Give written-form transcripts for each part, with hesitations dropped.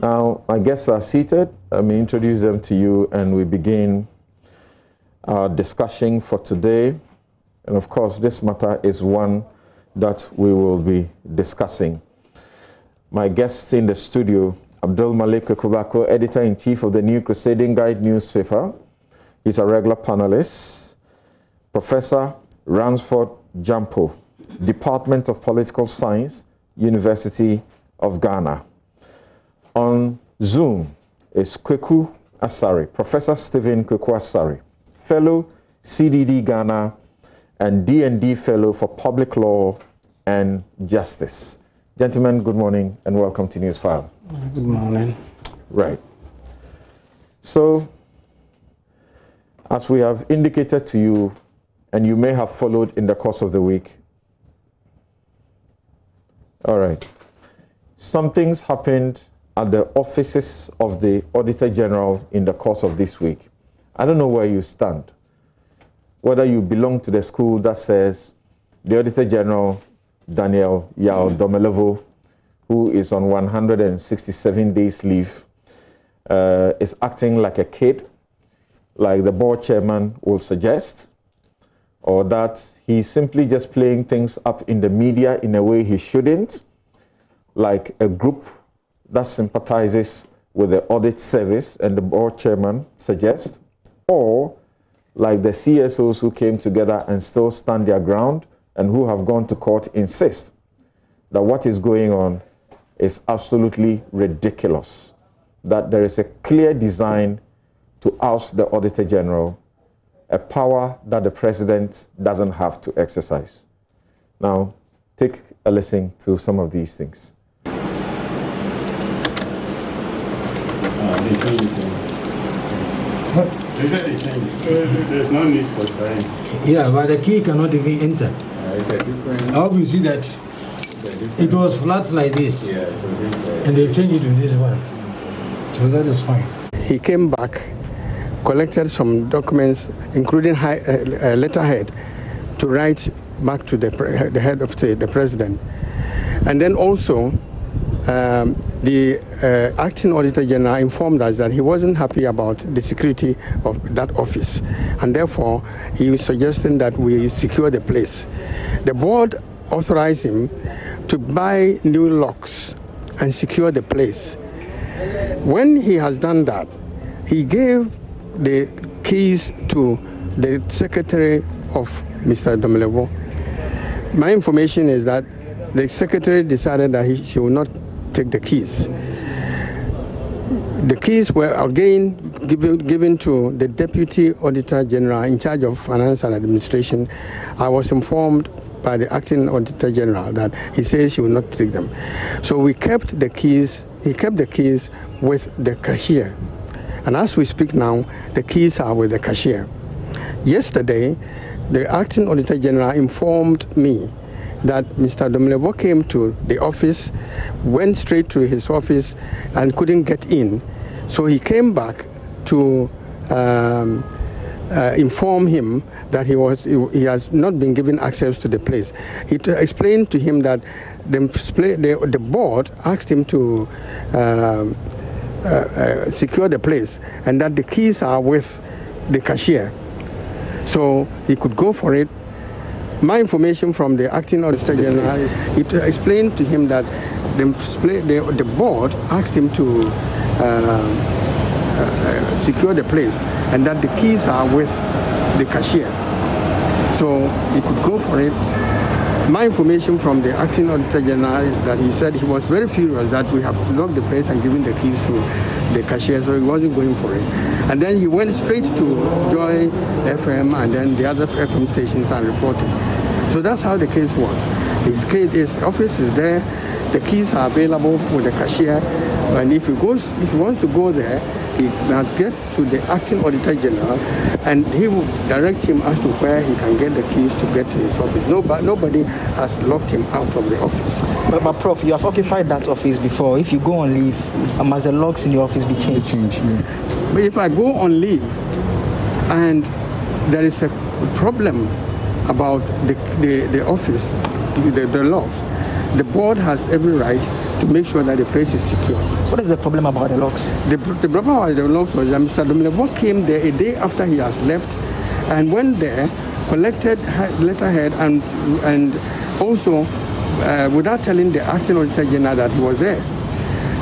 Now, my guests are seated. Let me introduce them to you and we begin our discussion for today. And of course, this matter is one that we will be discussing. My guest in the studio, Abdul Malik Kweku Baako, Editor-in-Chief of the New Crusading Guide newspaper. He's a regular panelist. Professor Ransford Jampo, Department of Political Science, University of Ghana. On Zoom is Kweku Asare, Professor Stephen Kweku Asare, Fellow CDD Ghana and D&D Fellow for Public Law and Justice. Gentlemen, good morning and welcome to Newsfile. Good morning. Right. So, as we have indicated to you, and you may have followed in the course of the week, all right, some things happened at the offices of the Auditor General in the course of this week. I don't know where you stand, whether you belong to the school that says the Auditor General, Daniel Yao Domelevo, who is on 167 days leave, is acting like a kid, like the board chairman will suggest, or that he's simply just playing things up in the media in a way he shouldn't, like a group that sympathizes with the audit service and the board chairman suggests, or like the CSOs who came together and still stand their ground and who have gone to court insist that what is going on is absolutely ridiculous, that there is a clear design to oust the Auditor General, a power that the President doesn't have to exercise. Now, take a listen to some of these things. There's no need for trying. Yeah, but the key cannot even enter. It's a different. How do you see that? It was flat like this, Yeah, and they changed it to this one. So that is fine. He came back, collected some documents, including a letterhead, to write back to the head of state, the president. And then also, the acting Auditor General informed us that he wasn't happy about the security of that office. And therefore, he was suggesting that we secure the place. The board authorized him to buy new locks and secure the place. When he has done that, he gave the keys to the secretary of Mr. Domelevo. My information is that the secretary decided that she will not take the keys. The keys were again given to the Deputy Auditor General in charge of Finance and Administration. I was informed by the Acting Auditor General that he says she will not take them. So we kept the keys, he kept the keys with the cashier. And as we speak now, the keys are with the cashier. Yesterday, the Acting Auditor General informed me that Mr. Domelevo came to the office, went straight to his office and couldn't get in. So he came back to inform him that he has not been given access to the place. He explained to him that the board asked him to secure the place and that the keys are with the cashier. So he could go for it. My information from the Acting Auditor General, it explained to him that the board asked him to secure the place and that the keys are with the cashier. So he could go for it. My information from the Acting Auditor General is that he said he was very furious that we have locked the place and given the keys to the cashier, so he wasn't going for it. And then he went straight to Joy FM and then the other FM stations and reported. So that's how the case was. His office is there, the keys are available with the cashier, and if he wants to go there, he must get to the Acting Auditor General and he will direct him as to where he can get the keys to get to his office. Nobody has locked him out of the office. But Prof, you have occupied that office before. If you go on leave, must the locks in your office be changed? Yeah. But if I go on leave and there is a problem about the office, the locks, the board has every right to make sure that the place is secure. What is the problem about the locks? The problem about the locks was that Mr. Domlevo came there a day after he has left and went there, collected letterhead and also without telling the acting auditor general that he was there.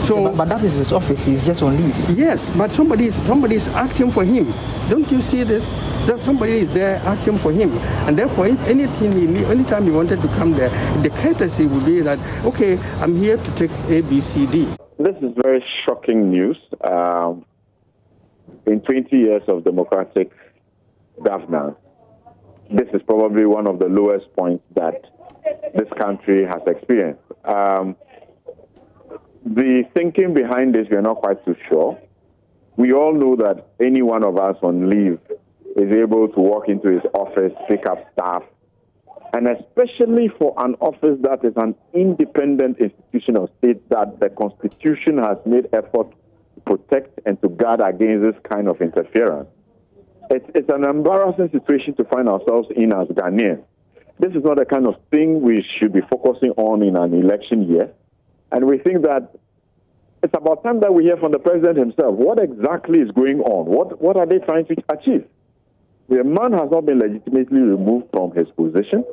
So, but that is his office. He's just on leave. Yes, but somebody is acting for him. Don't you see this? That somebody is there acting for him, and therefore, if anytime he wanted to come there, the courtesy would be that, okay, I'm here to take A, B, C, D. This is very shocking news. In 20 years of democratic governance, this is probably one of the lowest points that this country has experienced. The thinking behind this, we're not quite too sure. We all know that any one of us on leave is able to walk into his office, pick up staff, and especially for an office that is an independent institution of state that the Constitution has made effort to protect and to guard against this kind of interference. It's an embarrassing situation to find ourselves in as Ghanaians. This is not the kind of thing we should be focusing on in an election year. And we think that it's about time that we hear from the president himself. What exactly is going on? What are they trying to achieve? The man has not been legitimately removed from his position.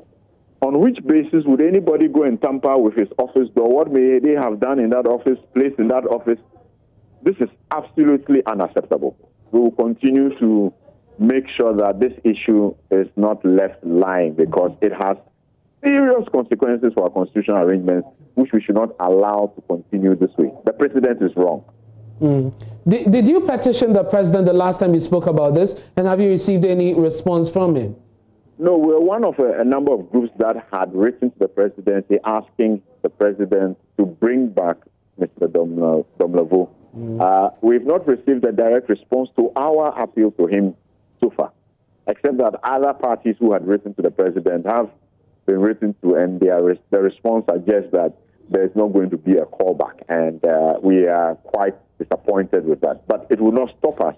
On which basis would anybody go and tamper with his office door? What may they have done in that office, placed in that office? This is absolutely unacceptable. We will continue to make sure that this issue is not left lying because it has serious consequences for our constitutional arrangements, which we should not allow to continue this way. The president is wrong. Did you petition the president the last time you spoke about this, and have you received any response from him? No, we're one of a number of groups that had written to the presidency asking the president to bring back Mr. Domlevo. We've not received a direct response to our appeal to him so far, except that other parties who had written to the president have been written to, and the response suggests that there's not going to be a callback, and we are quite disappointed with that. But it will not stop us.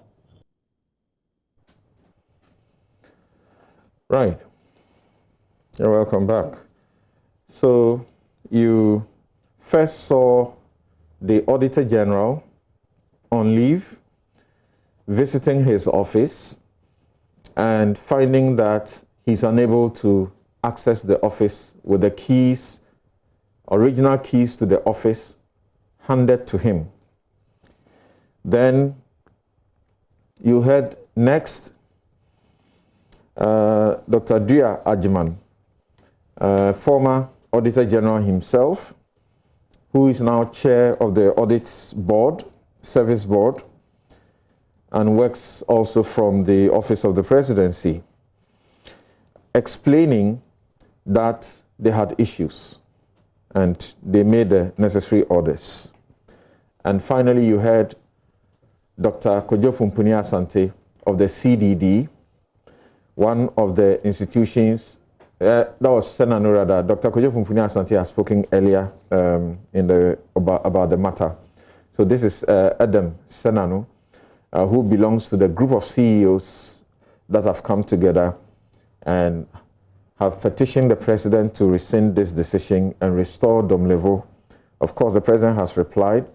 Right. You're welcome back. So you first saw the Auditor General on leave, visiting his office, and finding that he's unable to access the office with the keys, original keys to the office, handed to him. Then you heard next Dr. Dua Ajiman, former Auditor General himself, who is now chair of the Audit Board, Service Board, and works also from the Office of the Presidency, explaining that they had issues and they made the necessary orders. And finally, you heard Dr. Kweku Baako of the CDD, one of the institutions, that was Senanu rather. Dr. Kweku Baako has spoken earlier about the matter. So this is Adam Senanu, who belongs to the group of CEOs that have come together and have petitioned the president to rescind this decision and restore Domlevo. Of course, the president has replied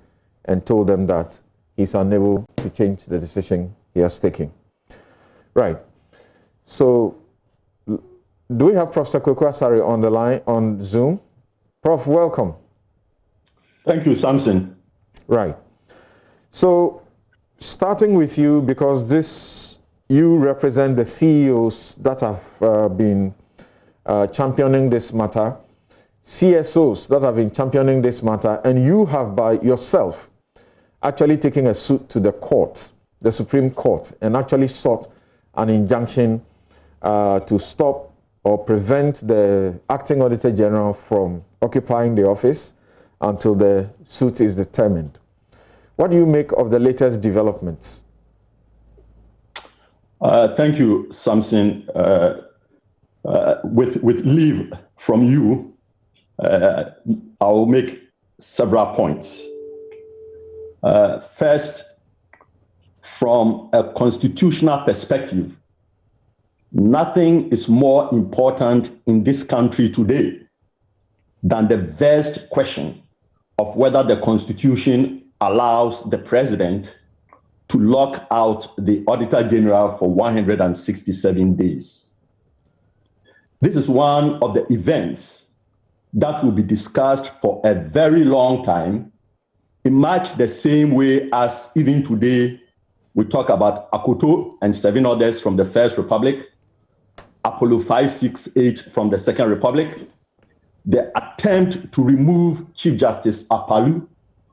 and told them that he's unable to change the decision he has taken. Right. So, do we have Professor Kweku Asare on the line on Zoom? Prof, welcome. Thank you, Samson. Right. So, starting with you, because you represent the CEOs that have been championing this matter, CSOs that have been championing this matter, and you have by yourself actually taken a suit to the court, the Supreme Court, and actually sought an injunction to stop or prevent the acting Auditor General from occupying the office until the suit is determined. What do you make of the latest developments? Thank you, Samson. With leave from you, I'll make several points. First, from a constitutional perspective, nothing is more important in this country today than the vexed question of whether the Constitution allows the president to lock out the Auditor General for 167 days. This is one of the events that will be discussed for a very long time, in much the same way as even today we talk about Akoto and 7 others from the First Republic, Apollo 568 from the Second Republic, the attempt to remove Chief Justice Apalu,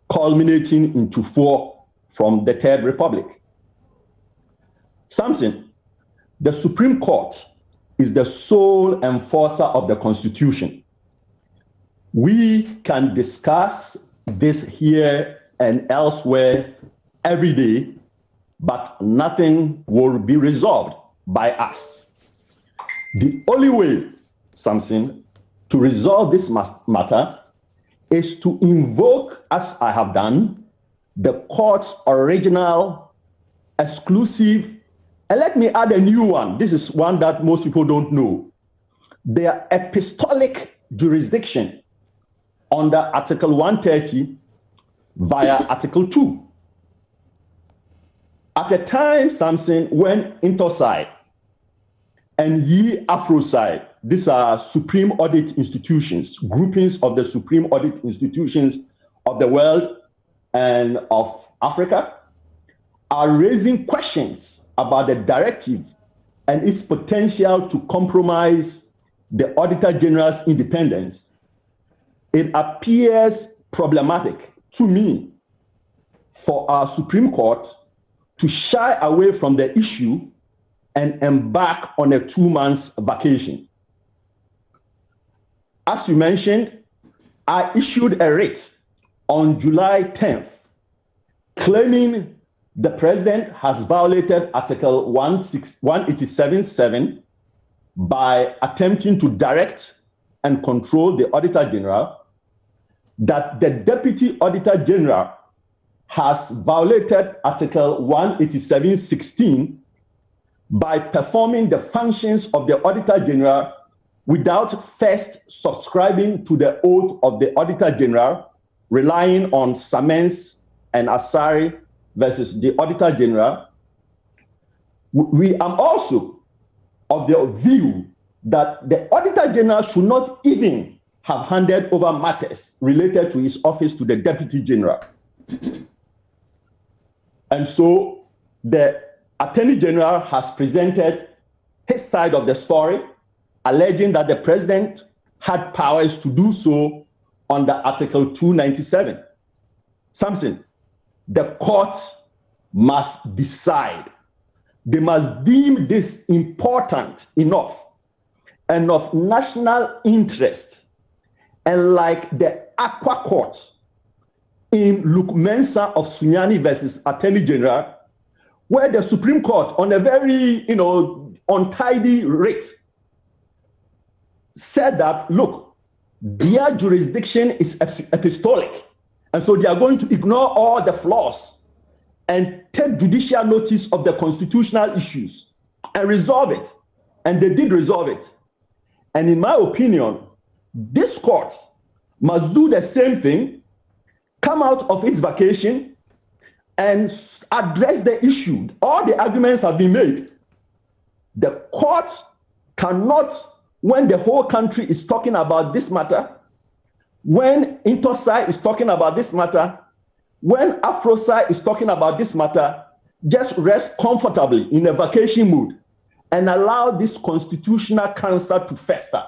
culminating into 4 from the Third Republic. Samson, the Supreme Court is the sole enforcer of the Constitution. We can discuss this here and elsewhere every day, but nothing will be resolved by us. The only way, Samson, to resolve this matter is to invoke, as I have done, the court's original, exclusive, and let me add a new one. This is one that most people don't know. Their apostolic jurisdiction under Article 130 via Article 2. At a time, Samson, when Intosai and Ye Afrosai, these are supreme audit institutions, groupings of the supreme audit institutions of the world and of Africa, are raising questions about the directive and its potential to compromise the Auditor General's independence. It appears problematic to me for our Supreme Court to shy away from the issue and embark on a 2-month vacation. As you mentioned, I issued a writ on July 10th, claiming the president has violated Article 187.7 by attempting to direct and control the Auditor General, that the Deputy Auditor General has violated Article 187.16 by performing the functions of the Auditor General without first subscribing to the oath of the Auditor General, relying on Samens and Asare versus the Auditor General. We are also of the view that the Auditor General should not even have handed over matters related to his office to the Deputy General. And so the Attorney General has presented his side of the story, alleging that the president had powers to do so under Article 297. Samson, the court must decide. They must deem this important enough and of national interest. And like the Aqua Court in Luke Mensa of Sunyani versus Attorney General, where the Supreme Court, on a very untidy writ, said that, look, their jurisdiction is epistolic, and so they are going to ignore all the flaws and take judicial notice of the constitutional issues and resolve it. And they did resolve it. And in my opinion, this court must do the same thing, come out of its vacation, and address the issue. All the arguments have been made. The court cannot, when the whole country is talking about this matter, when Intosai is talking about this matter, when Afrosai is talking about this matter, just rest comfortably in a vacation mood and allow this constitutional cancer to fester.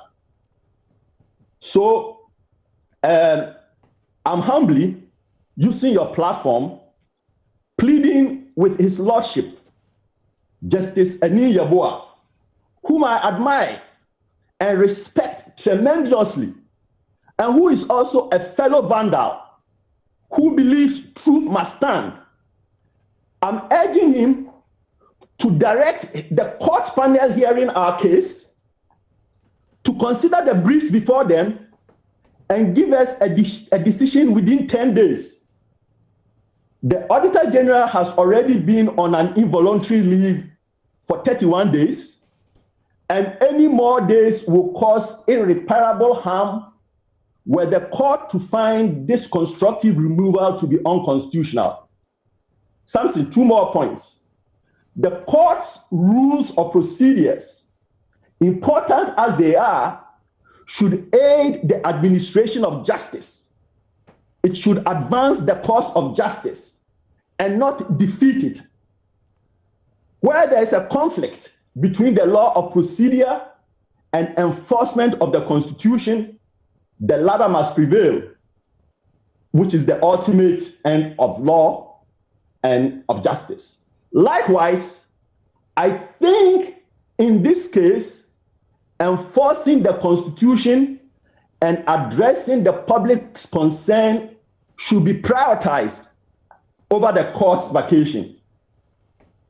So I'm humbly using your platform, pleading with His Lordship, Justice Ani Yeboah, whom I admire and respect tremendously, and who is also a fellow vandal who believes truth must stand. I'm urging him to direct the court panel hearing our case to consider the briefs before them and give us a decision within 10 days. The Auditor General has already been on an involuntary leave for 31 days, and any more days will cause irreparable harm were the court to find this constructive removal to be unconstitutional. Samson, 2 more points. The court's rules of procedures, important as they are, should aid the administration of justice. It should advance the cause of justice and not defeat it. Where there is a conflict between the law of procedure and enforcement of the Constitution, the latter must prevail, which is the ultimate end of law and of justice. Likewise, I think in this case, enforcing the Constitution and addressing the public's concern should be prioritized over the court's vacation.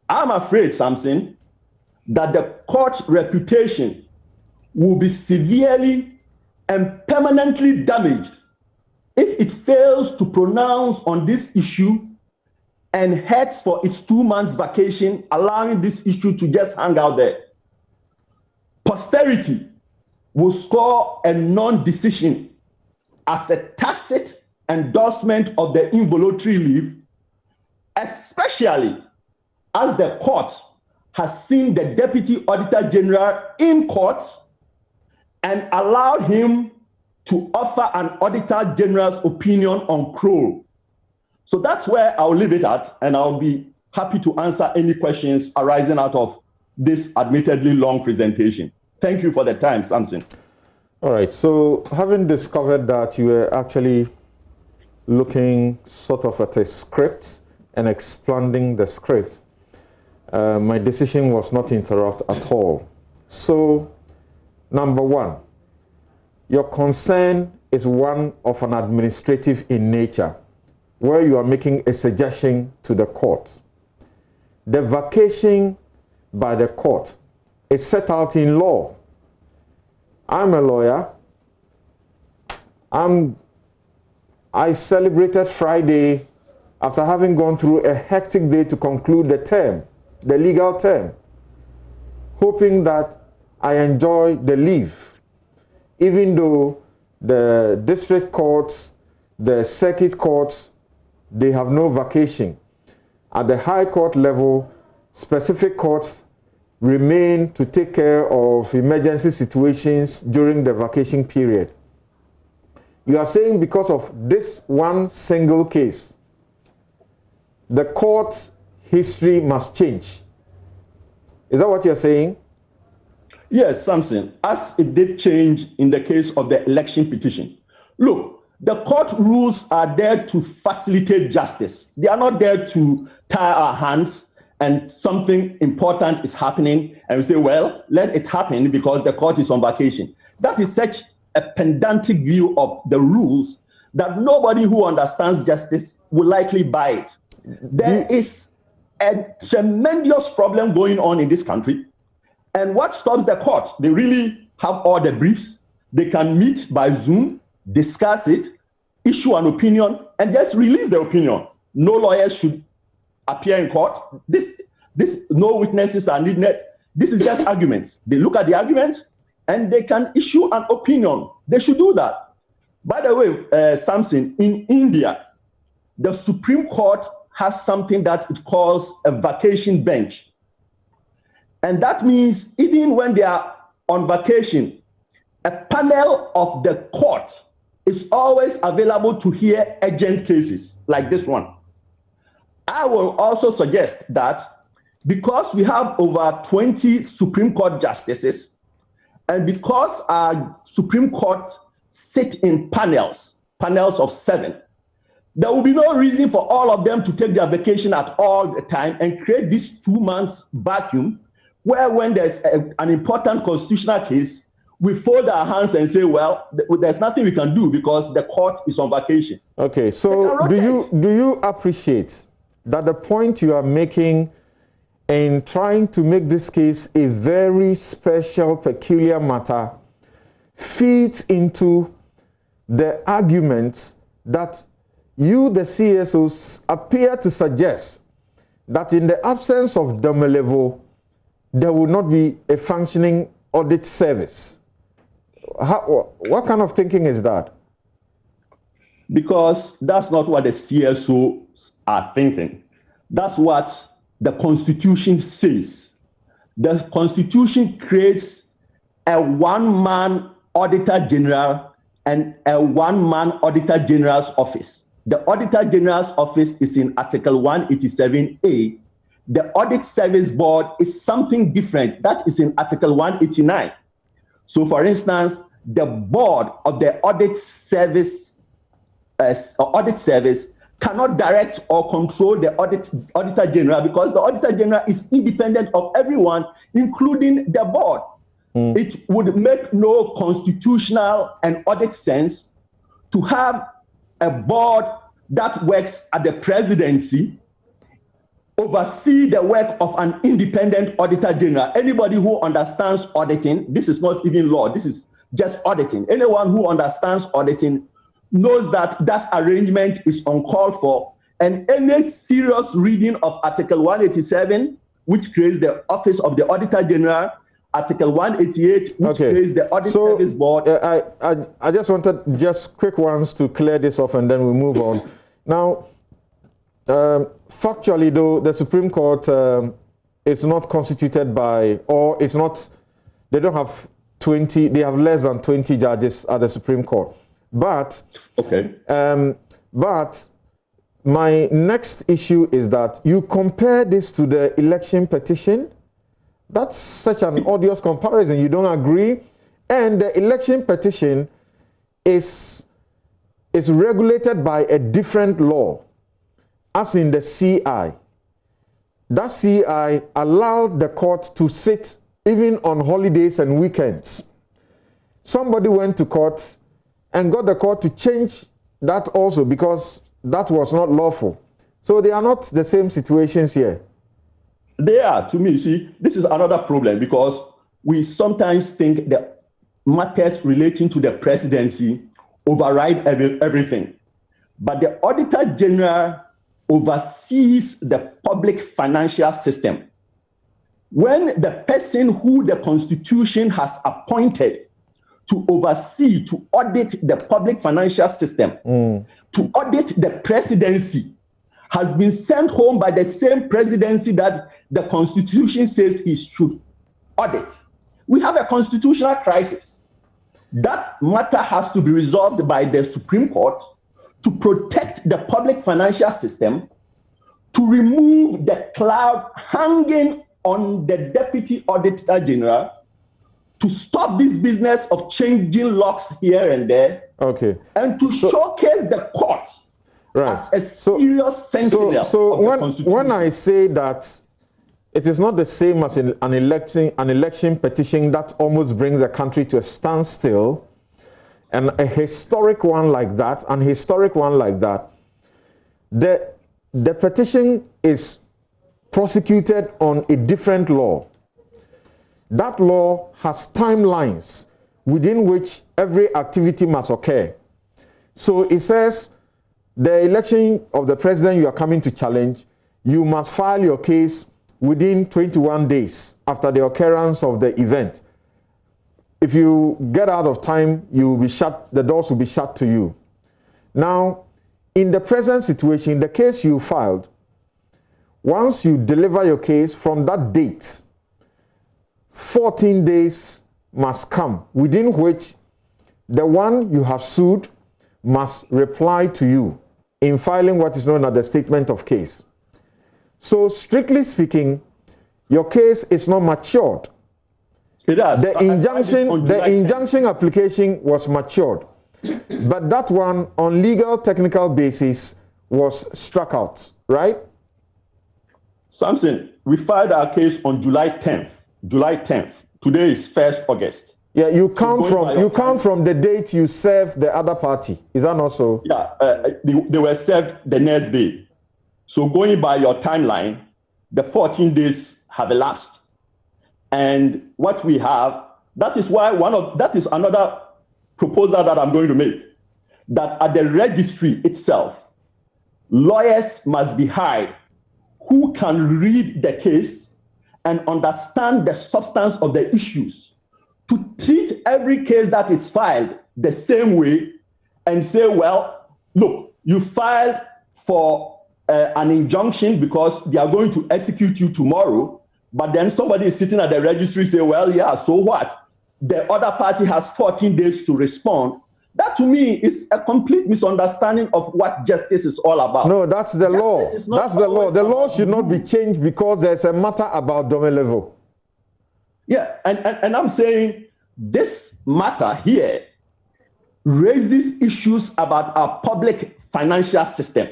I'm afraid, Samson, that the court's reputation will be severely and permanently damaged if it fails to pronounce on this issue and heads for its 2 months vacation, allowing this issue to just hang out there. Posterity will score a non-decision as a tacit endorsement of the involuntary leave, especially as the court has seen the Deputy Auditor General in court and allowed him to offer an Auditor General's opinion on Kroll. So that's where I'll leave it at, and I'll be happy to answer any questions arising out of this admittedly long presentation. Thank you for the time, Samson. All right, so having discovered that you were actually looking sort of at a script and expanding the script, my decision was not to interrupt at all. So, number one, your concern is one of an administrative in nature, where you are making a suggestion to the court. The vacation by the court is set out in law. I'm a lawyer. I celebrated Friday after having gone through a hectic day to conclude the term, the legal term, hoping that I enjoy the leave, even though the district courts, the circuit courts, they have no vacation. At the high court level, specific courts remain to take care of emergency situations during the vacation period. You are saying because of this one single case, the court history must change. Is that what you're saying? Yes, Samson, as it did change in the case of the election petition. Look, the court rules are there to facilitate justice. They are not there to tie our hands and something important is happening and we say, well, let it happen because the court is on vacation. That is such a pedantic view of the rules that nobody who understands justice will likely buy it. There is a tremendous problem going on in this country. And what stops the court? They really have all the briefs. They can meet by Zoom, discuss it, issue an opinion, and just release the opinion. No lawyers should appear in court. No witnesses are needed. This is just arguments. They look at the arguments and they can issue an opinion. They should do that. By the way, Samson, in India, the Supreme Court has something that it calls a vacation bench. And that means even when they are on vacation, a panel of the court is always available to hear urgent cases like this one. I will also suggest that because we have over 20 Supreme Court justices, and because our Supreme Court sit in panels of 7, there will be no reason for all of them to take their vacation at all the time and create this 2 months vacuum where when there's an important constitutional case, we fold our hands and say, well, there's nothing we can do because the court is on vacation. Okay, so do you appreciate that the point you are making in trying to make this case a very special, peculiar matter feeds into the arguments that you, the CSOs, appear to suggest that in the absence of Domelevo, there will not be a functioning audit service? What kind of thinking is that? Because that's not what the CSOs are thinking. That's what the Constitution says. The Constitution creates a one-man Auditor General and a one-man Auditor General's office. The Auditor General's office is in Article 187A. The Audit Service Board is something different. That is in Article 189. So, for instance, the board of the Audit Service cannot direct or control the Auditor General, because the Auditor General is independent of everyone, including the board. It would make no constitutional and audit sense to have a board that works at the presidency oversee the work of an independent Auditor General. Anybody who understands auditing, this is not even law, this is just auditing. Anyone who understands auditing knows that that arrangement is uncalled for, and any serious reading of Article 187, which creates the Office of the Auditor General, Article 188, which creates the Audit Service Board. I just wanted just quick ones to clear this off, and then we move on. Now, factually though, the Supreme Court is not constituted by, or it's not, they don't have 20, they have less than 20 judges at the Supreme Court. But, but my next issue is that you compare this to the election petition. That's such an odious comparison. You don't agree? And the election petition is regulated by a different law, as in the CI. That CI allowed the court to sit even on holidays and weekends. Somebody went to court and got the court to change that also, because that was not lawful. So they are not the same situations here. They are, to me. See, this is another problem, because we sometimes think that matters relating to the presidency override everything. But the Auditor General oversees the public financial system. When the person who the Constitution has appointed to oversee, to audit the public financial system, to audit the presidency, has been sent home by the same presidency that the Constitution says he should audit, we have a constitutional crisis. That matter has to be resolved by the Supreme Court to protect the public financial system, to remove the cloud hanging on the Deputy Auditor General, to stop this business of changing locks here and there, and to showcase the court as a serious sentinel of the Constitution. When I say that it is not the same as an election petition that almost brings the country to a standstill, and a historic one like that, the petition is prosecuted on a different law. That law has timelines within which every activity must occur. So it says the election of the president you are coming to challenge, you must file your case within 21 days after the occurrence of the event. If you get out of time, you will be shut, the doors will be shut to you. Now, in the present situation, the case you filed, once you deliver your case from that date, 14 days must come, within which the one you have sued must reply to you in filing what is known as the statement of case. So, strictly speaking, your case is not matured. It does. The injunction application was matured, but that one, on legal technical basis, was struck out, right? Samson, we filed our case on July 10th. Today is 1st August. Yeah, you count from the date you served the other party. Is that not so? Yeah, they were served the next day. So going by your timeline, the 14 days have elapsed. And what we have, that is another proposal that I'm going to make, that at the registry itself, lawyers must be hired who can read the case and understand the substance of the issues, to treat every case that is filed the same way and say, well, look, you filed for an injunction because they are going to execute you tomorrow, but then somebody is sitting at the registry say, well, yeah, so what? The other party has 14 days to respond. That to me is a complete misunderstanding of what justice is all about. No, that's the law. That's the law. The law should not be changed because there's a matter about Dome level. Yeah, and I'm saying this matter here raises issues about our public financial system.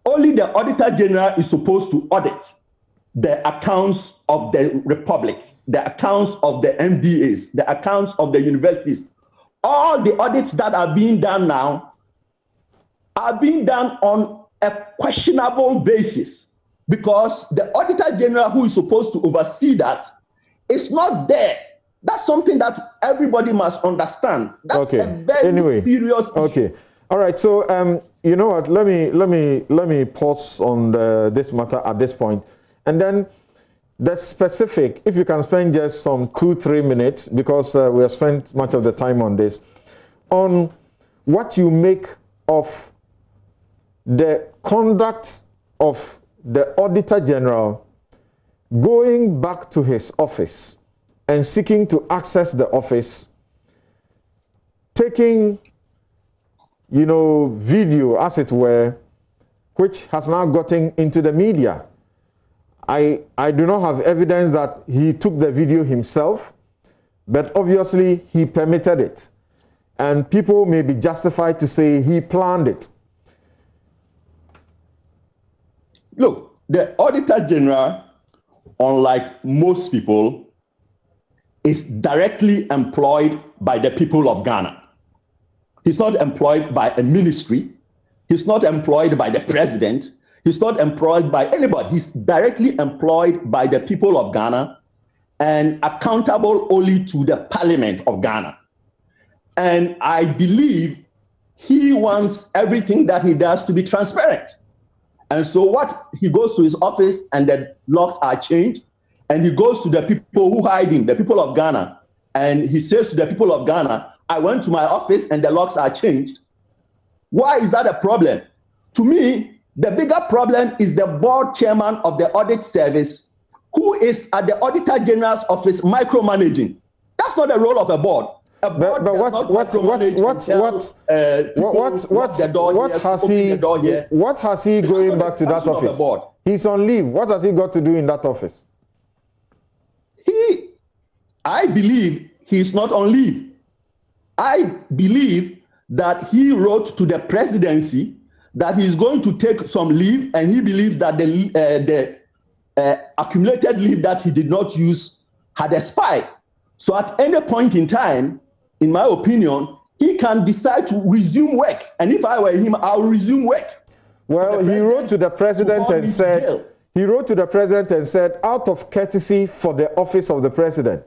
Only the Auditor General is supposed to audit the accounts of the Republic, the accounts of the MDAs, the accounts of the universities. All the audits that are being done now are being done on a questionable basis because the Auditor General who is supposed to oversee that is not there. That's something that everybody must understand. That's a very serious issue. Okay. All right. So you know what? Let me pause on this matter at this point, and then the specific. If you can spend just some 2-3 minutes, because we have spent much of the time on this, on what you make of the conduct of the Auditor General going back to his office and seeking to access the office, taking, video, as it were, which has now gotten into the media. I do not have evidence that he took the video himself, but obviously he permitted it. And people may be justified to say he planned it. Look, the Auditor General, unlike most people, is directly employed by the people of Ghana. He's not employed by a ministry. He's not employed by the president. He's not employed by anybody. He's directly employed by the people of Ghana and accountable only to the Parliament of Ghana. And I believe he wants everything that he does to be transparent. And so what he goes to his office and the locks are changed, and he goes to the people who hide him, the people of Ghana, and he says to the people of Ghana, I went to my office and the locks are changed. Why is that a problem? To me, the bigger problem is the board chairman of the audit service who is at the Auditor General's office micromanaging. That's not the role of a board. But what has he going back to that office? He's on leave. What has he got to do in that office? I believe he's not on leave. I believe that he wrote to the presidency that he's going to take some leave, and he believes that the accumulated leave that he did not use had expired. So at any point in time, in my opinion, he can decide to resume work. And if I were him, I'll resume work. Well, he wrote to the president and said, out of courtesy for the office of the president,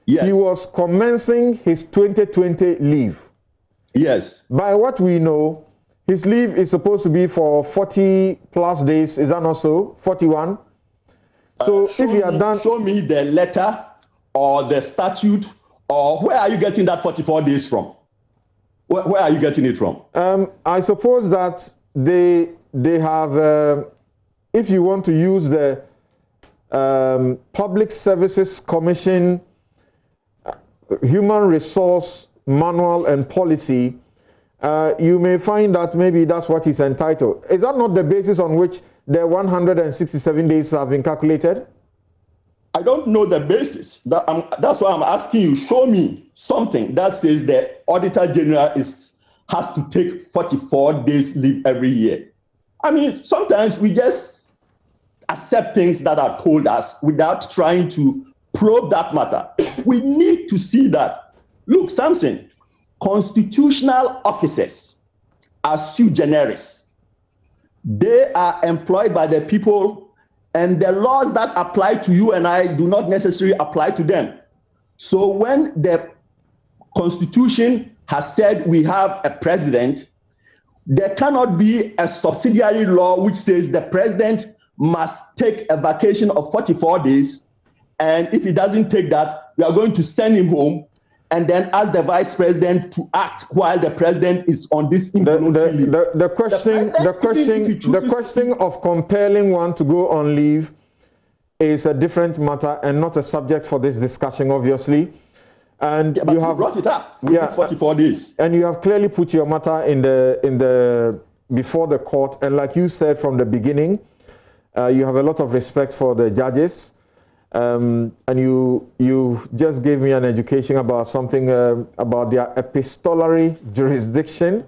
yes, he was commencing his 2020 leave. Yes. By what we know, his leave is supposed to be for 40 plus days. Is that not so? 41? So if you are done... Show me the letter or the statute, or where are you getting that 44 days from? Where are you getting it from? I suppose that they have, if you want to use the Public Services Commission Human Resource Manual and Policy, you may find that maybe that's what is entitled. Is that not the basis on which the 167 days have been calculated? I don't know the basis. That's why I'm asking you, show me something that says the Auditor General has to take 44 days leave every year. I mean, sometimes we just accept things that are told us without trying to probe that matter. We need to see that. Look, Samson, constitutional officers are sui generis. They are employed by the people, and the laws that apply to you and I do not necessarily apply to them. So when the Constitution has said we have a president, there cannot be a subsidiary law which says the president must take a vacation of 44 days, and if he doesn't take that, we are going to send him home, and then ask the vice president to act while the president is on this involuntary leave. The question of compelling one to go on leave is a different matter and not a subject for this discussion, obviously. And yeah, but you have brought it up with these 44 days. And you have clearly put your matter in the before the court. And like you said from the beginning, you have a lot of respect for the judges. And you just gave me an education about something about their epistolary jurisdiction,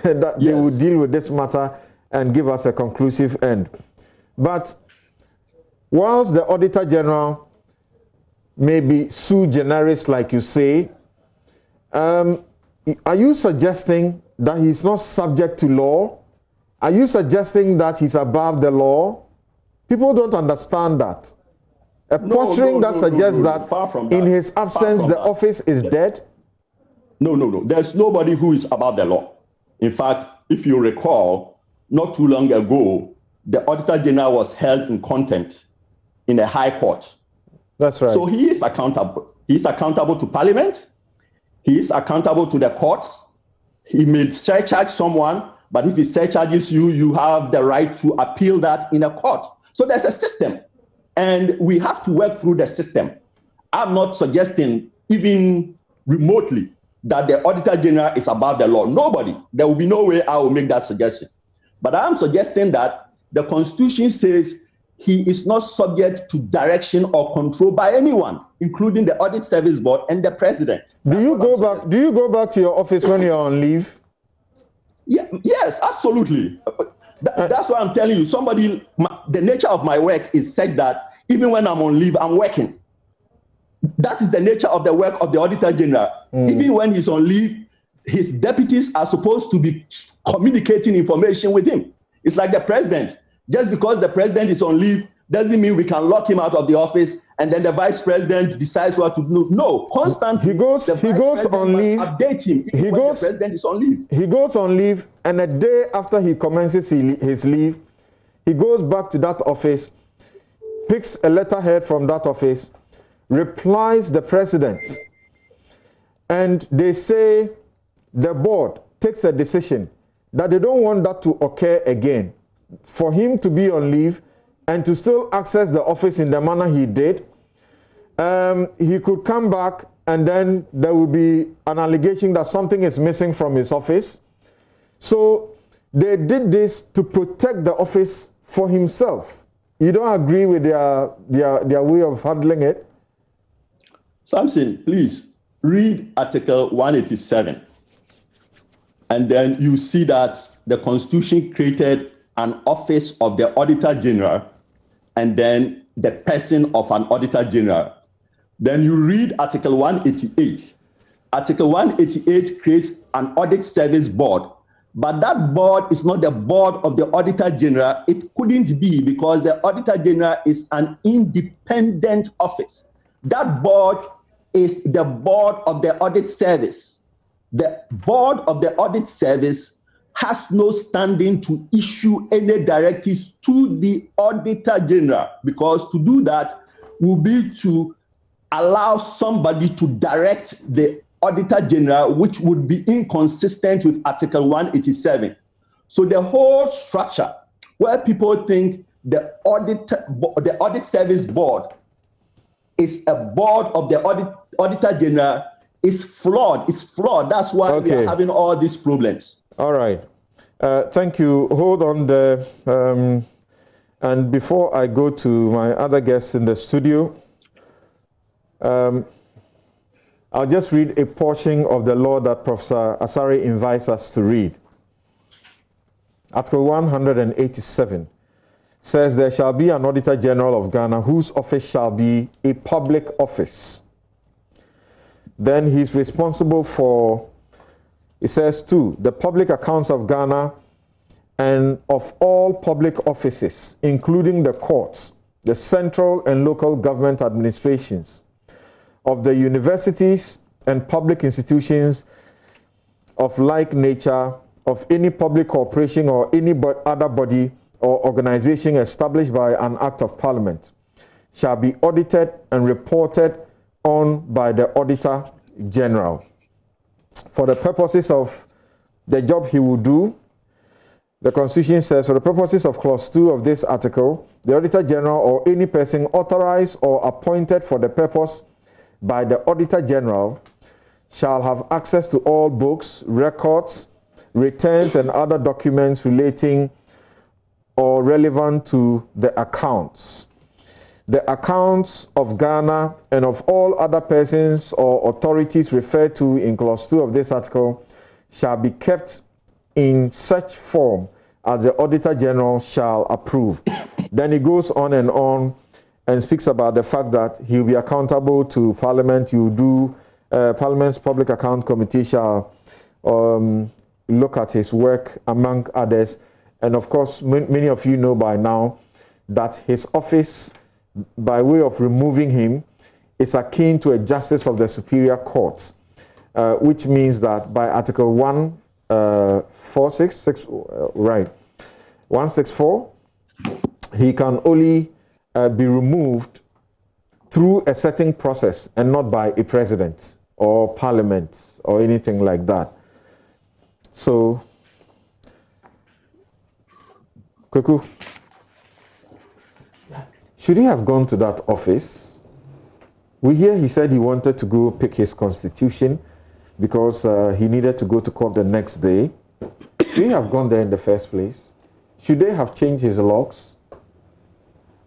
that they would deal with this matter and give us a conclusive end. But whilst the Auditor General may be sui generis, like you say, are you suggesting that he's not subject to law? Are you suggesting that he's above the law? People don't understand that. A posturing that suggests that in his absence the office is dead? No. There's nobody who is above the law. In fact, if you recall, not too long ago, the Auditor General was held in contempt in a high court. That's right. So he is accountable. He is accountable to Parliament. He is accountable to the courts. He may surcharge someone, but if he surcharges you, you have the right to appeal that in a court. So there's a system, and we have to work through the system. I'm not suggesting even remotely that the Auditor General is above the law. Nobody. There will be no way I will make that suggestion. But I'm suggesting that the Constitution says he is not subject to direction or control by anyone, including the Audit Service Board and the President. Do you go back to your office when you're on leave? Yeah, yes, absolutely. That's why I'm telling you. The nature of my work is such that even when I'm on leave, I'm working. That is the nature of the work of the Auditor General. Even when he's on leave, his deputies are supposed to be communicating information with him. It's like the president. Just because the president is on leave doesn't mean we can lock him out of the office and then the vice president decides what to do. No, constantly. He goes on leave. Update him. The president is on leave. He goes on leave, and a day after he commences his leave, he goes back to that office, picks a letterhead from that office, replies the president, and they say the board takes a decision that they don't want that to occur again. For him to be on leave and to still access the office in the manner he did, he could come back and then there will be an allegation that something is missing from his office. So they did this to protect the office for himself. You don't agree with their way of handling it? Samson, please read Article 187. And then you see that the Constitution created an office of the Auditor General and then the person of an Auditor General. Then you read Article 188. Article 188 creates an Audit Service Board, but that board is not the board of the Auditor General. It couldn't be because the Auditor General is an independent office. That board is the board of the Audit Service. The board of the Audit Service has no standing to issue any directives to the Auditor General, because to do that will be to allow somebody to direct the Auditor General, which would be inconsistent with Article 187. So the whole structure where people think the Audit Service Board is a board of the Auditor General is flawed. It's flawed. That's why we are having all these problems. All right. Thank you. Hold on there. And before I go to my other guests in the studio, I'll just read a portion of the law that Professor Asare invites us to read. Article 187 says there shall be an Auditor General of Ghana whose office shall be a public office. Then he's responsible for, it says too, the public accounts of Ghana and of all public offices, including the courts, the central and local government administrations, of the universities and public institutions of like nature, of any public corporation or any other body or organization established by an act of parliament, shall be audited and reported on by the auditor General. For the purposes of the job he will do, the Constitution says, for the purposes of Clause 2 of this article, the Auditor General or any person authorized or appointed for the purpose by the Auditor General shall have access to all books, records, returns, and other documents relating or relevant to the accounts. The accounts of Ghana and of all other persons or authorities referred to in Clause 2 of this article shall be kept in such form as the Auditor General shall approve. Then he goes on and speaks about the fact that he will be accountable to Parliament. You do, Parliament's Public Account Committee shall look at his work, among others. And of course, many of you know by now that his office, by way of removing him, is akin to a justice of the Superior Court, which means that by Article 164, he can only be removed through a certain process and not by a president or parliament or anything like that. So, Kweku, should he have gone to that office? We hear he said he wanted to go pick his constitution because he needed to go to court the next day. Should he have gone there in the first place? Should they have changed his logs?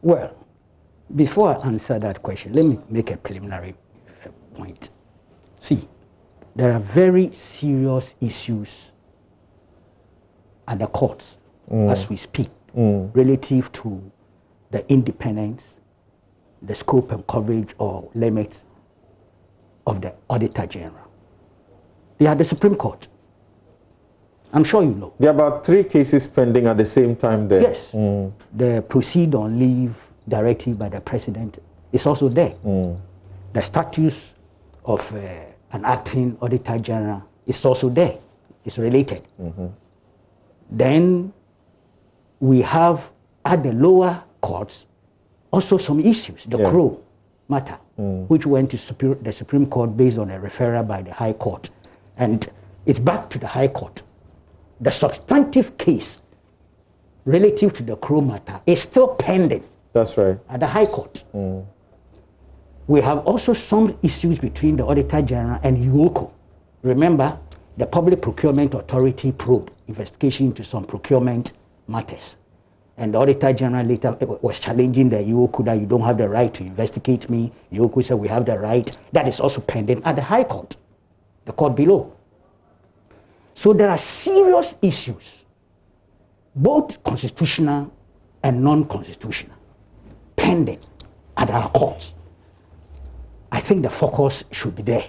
Well, before I answer that question, let me make a preliminary point. See, there are very serious issues at the courts as we speak relative to the independence, the scope and coverage or limits of the Auditor General. They are the Supreme Court. I'm sure you know. There are about 3 cases pending at the same time there. Yes. The proceed on leave directive by the president is also there. The status of an acting Auditor General is also there. It's related. Then we have at the lower courts also some issues. The Crow matter, which went to the Supreme Court based on a referral by the High Court. And it's back to the High Court. The substantive case relative to the Crow matter is still pending. That's right. At the High Court. We have also some issues between the Auditor General and UOCO. Remember, the Public Procurement Authority probe investigation into some procurement matters. And the Auditor General later was challenging the UOCO that you don't have the right to investigate me. UOCO said we have the right. That is also pending at the High Court, the court below. So there are serious issues, both constitutional and non-constitutional, pending at our courts. I think the focus should be there.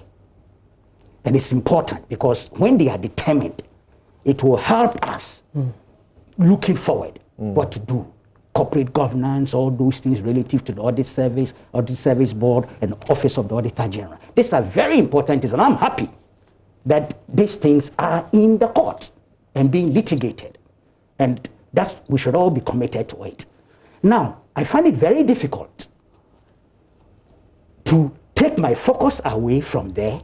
And it's important because when they are determined, it will help us looking forward what to do. Corporate governance, all those things relative to the Audit Service Board, and Office of the Auditor General. These are very important things, and I'm happy that these things are in the court and being litigated. And we should all be committed to it. Now, I find it very difficult to take my focus away from there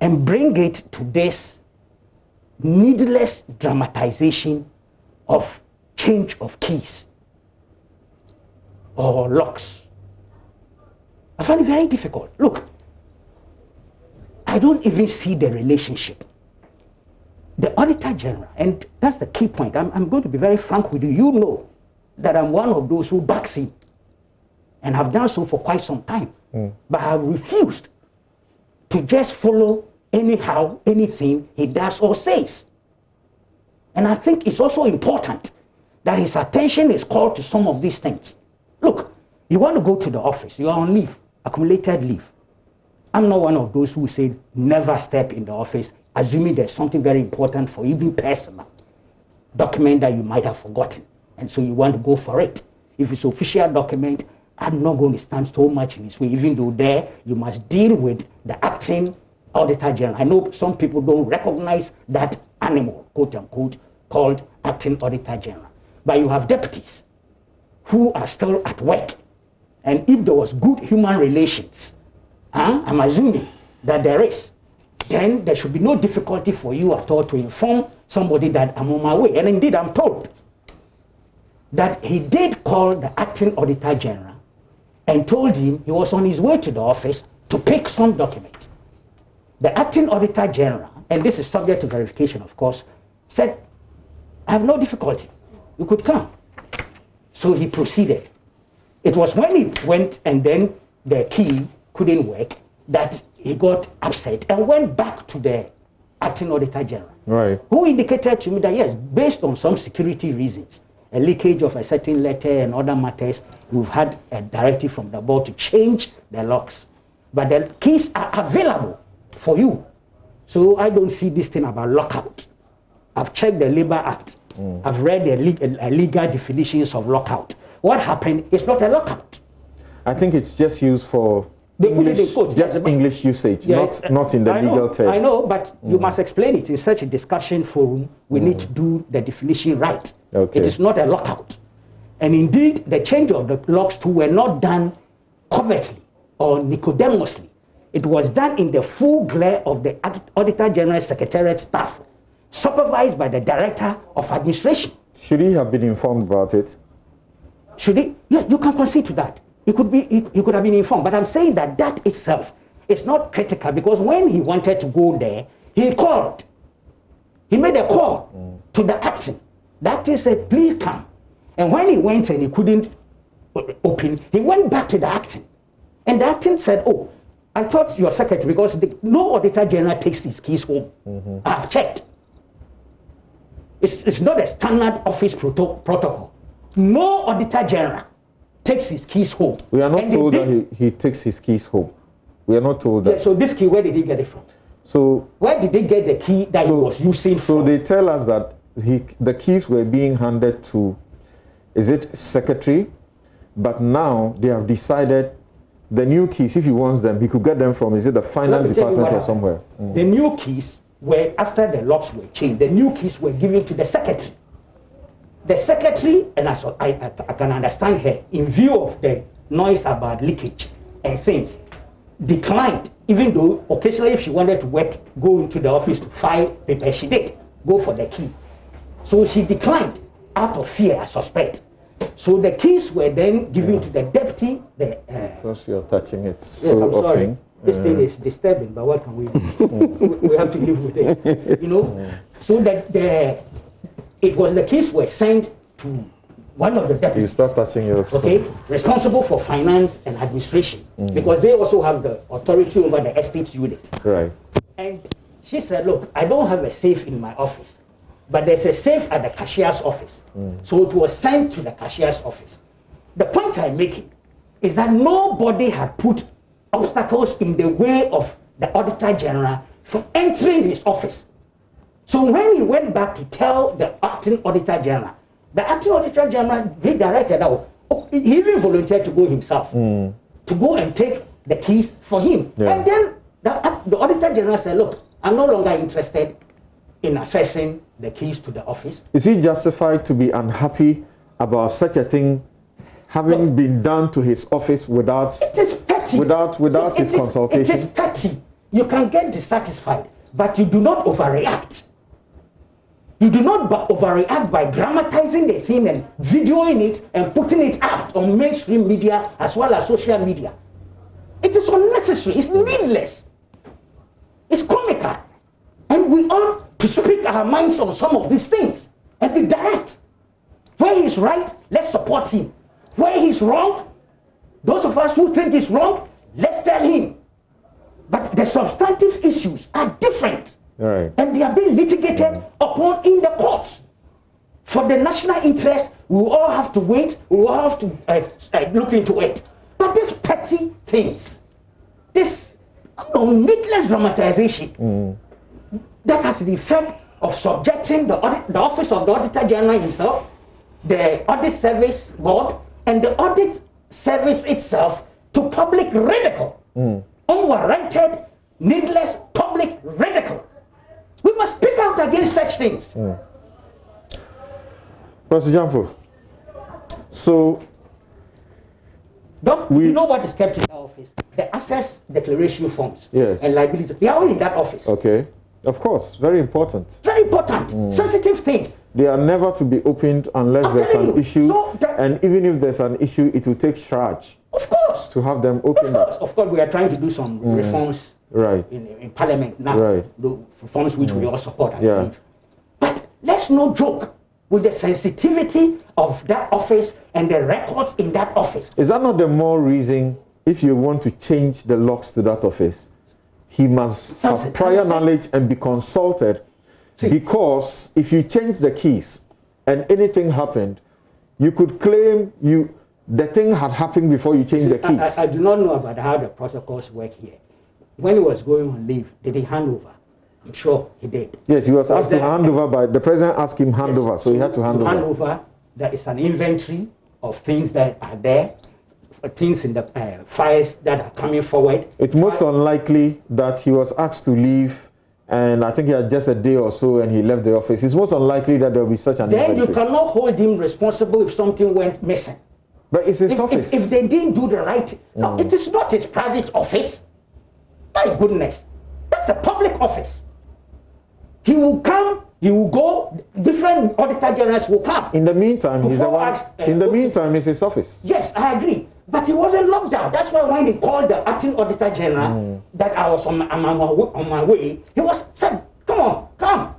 and bring it to this needless dramatization of change of keys or locks. I find it very difficult. Look, I don't even see the relationship. The Auditor General, and that's the key point. I'm going to be very frank with you. You know that I'm one of those who backs him and have done so for quite some time. But I have refused to just follow anyhow anything he does or says. And I think it's also important that his attention is called to some of these things. Look, you want to go to the office, you are on leave, accumulated leave. I'm not one of those who said never step in the office, assuming there's something very important for even personal document that you might have forgotten. And so you want to go for it. If it's official document, I'm not going to stand so much in his way, even though there you must deal with the acting Auditor General. I know some people don't recognize that animal, quote unquote, called acting Auditor General. But you have deputies who are still at work. And if there was good human relations, I'm assuming that there is, then there should be no difficulty for you at all to inform somebody that I'm on my way. And indeed, I'm told that he did call the acting Auditor General and told him he was on his way to the office to pick some documents. The acting Auditor General, and this is subject to verification, of course, said, I have no difficulty. You could come. So he proceeded. It was when he went and then the key couldn't work that he got upset and went back to the acting Auditor General, right, who indicated to me that yes, based on some security reasons, a leakage of a certain letter and other matters, we've had a directive from the board to change the locks. But the keys are available for you. So I don't see this thing about lockout. I've checked the Labor Act. I've read the legal definitions of lockout. What happened is not a lockout. I think it's just used for English, English usage, not in the legal term. I know, but you must explain it. In such a discussion forum, we need to do the definition right. Okay. It is not a lockout. And indeed, the change of the locks too were not done covertly or nicodemously. It was done in the full glare of the Auditor General Secretariat staff, supervised by the Director of Administration. Should he have been informed about it? Should he? Yeah, you can concede to that. He could have been informed. But I'm saying that that itself is not critical, because when he wanted to go there, he called. He made a call to the acting. The acting said, please come. And when he went and he couldn't open, he went back to the acting. And the acting said, oh, I thought your secretary, because no Auditor General takes his keys home. I've checked. It's not a standard office protocol. No Auditor General takes his keys home. We are not told that he takes his keys home. We are not told that. Yeah, so this key, where did he get it from? So where did they get the key that he was using? So they tell us that the keys were being handed to, is it secretary? But now they have decided the new keys, if he wants them, he could get them from, is it the finance department or somewhere? The new keys were, after the locks were changed, the new keys were given to the secretary. The secretary, and I can understand her, in view of the noise about leakage and things, declined, even though occasionally if she wanted to go into the office to file papers, she did go for the key. So she declined out of fear, I suspect. So the keys were then given to the deputy. Because you're touching it yes, so I'm sorry. often. This thing is disturbing, but what can we do? We have to live with it, you know. So that it was the keys were sent to one of the deputies. You start touching yourself. Okay, responsible for finance and administration, because they also have the authority over the estate unit. Right. And she said, look, I don't have a safe in my office, but there's a safe at the cashier's office. So it was sent to the cashier's office. The point I'm making is that nobody had put obstacles in the way of the Auditor General from entering his office. So when he went back to tell the acting Auditor General, the acting Auditor General redirected out. He even volunteered to go himself, to go and take the keys for him. Yeah. And then the Auditor General said, look, I'm no longer interested in accessing the keys to the office. Is he justified to be unhappy about such a thing having been done to his office without his consultation? It is petty. You can get dissatisfied, but you do not overreact. You do not overreact by dramatizing the thing and videoing it and putting it out on mainstream media as well as social media. It is unnecessary. It's needless. It's comical. And we ought to speak our minds on some of these things and be direct. Where he's right, let's support him. Where he's wrong, those of us who think he's wrong, let's tell him. But the substantive issues are different. Right. And they are being litigated upon in the courts. For the national interest, we will all have to wait, we will all have to look into it. But these petty things, this needless dramatization, that has the effect of subjecting the office of the Auditor General himself, the Audit Service Board, and the Audit Service itself to public ridicule. Unwarranted, needless public ridicule. We must speak out against such things. Professor Jamfo, so You know what is kept in that office? The assets declaration forms and liabilities. They are all in that office. Okay. Of course. Very important. Very important. Sensitive thing. They are never to be opened unless there's an issue. And even if there's an issue, it will take charge. Of course. To have them opened up. Of course, we are trying to do some reforms in Parliament now. The reforms which we all support, I believe. But let's not joke with the sensitivity of that office and the records in that office. Is that not the more reason, if you want to change the locks to that office, he must have prior knowledge and be consulted? Because if you change the keys and anything happened, you could claim the thing had happened before you changed the keys. I do not know about how the protocols work here. When he was going on leave, did he hand over? I'm sure he did. Yes, he was asked to hand over by the president. Asked him hand over, so he had to hand over. Hand over. There is an inventory of things that are there, things in the files that are coming forward. It's most unlikely that he was asked to leave, and I think he had just a day or so, and he left the office. It's most unlikely that there will be such an inventory. Then you cannot hold him responsible if something went missing. But it's his office. If they didn't do the right, no, it is not his private office. My goodness, that's a public office. He will come, he will go, different auditor generals will come. In the meantime, he's the one. In the meantime, it's his office. Yes, I agree. But he wasn't locked down. That's why when they called the acting auditor general that I was on my way, he was said, come on, come.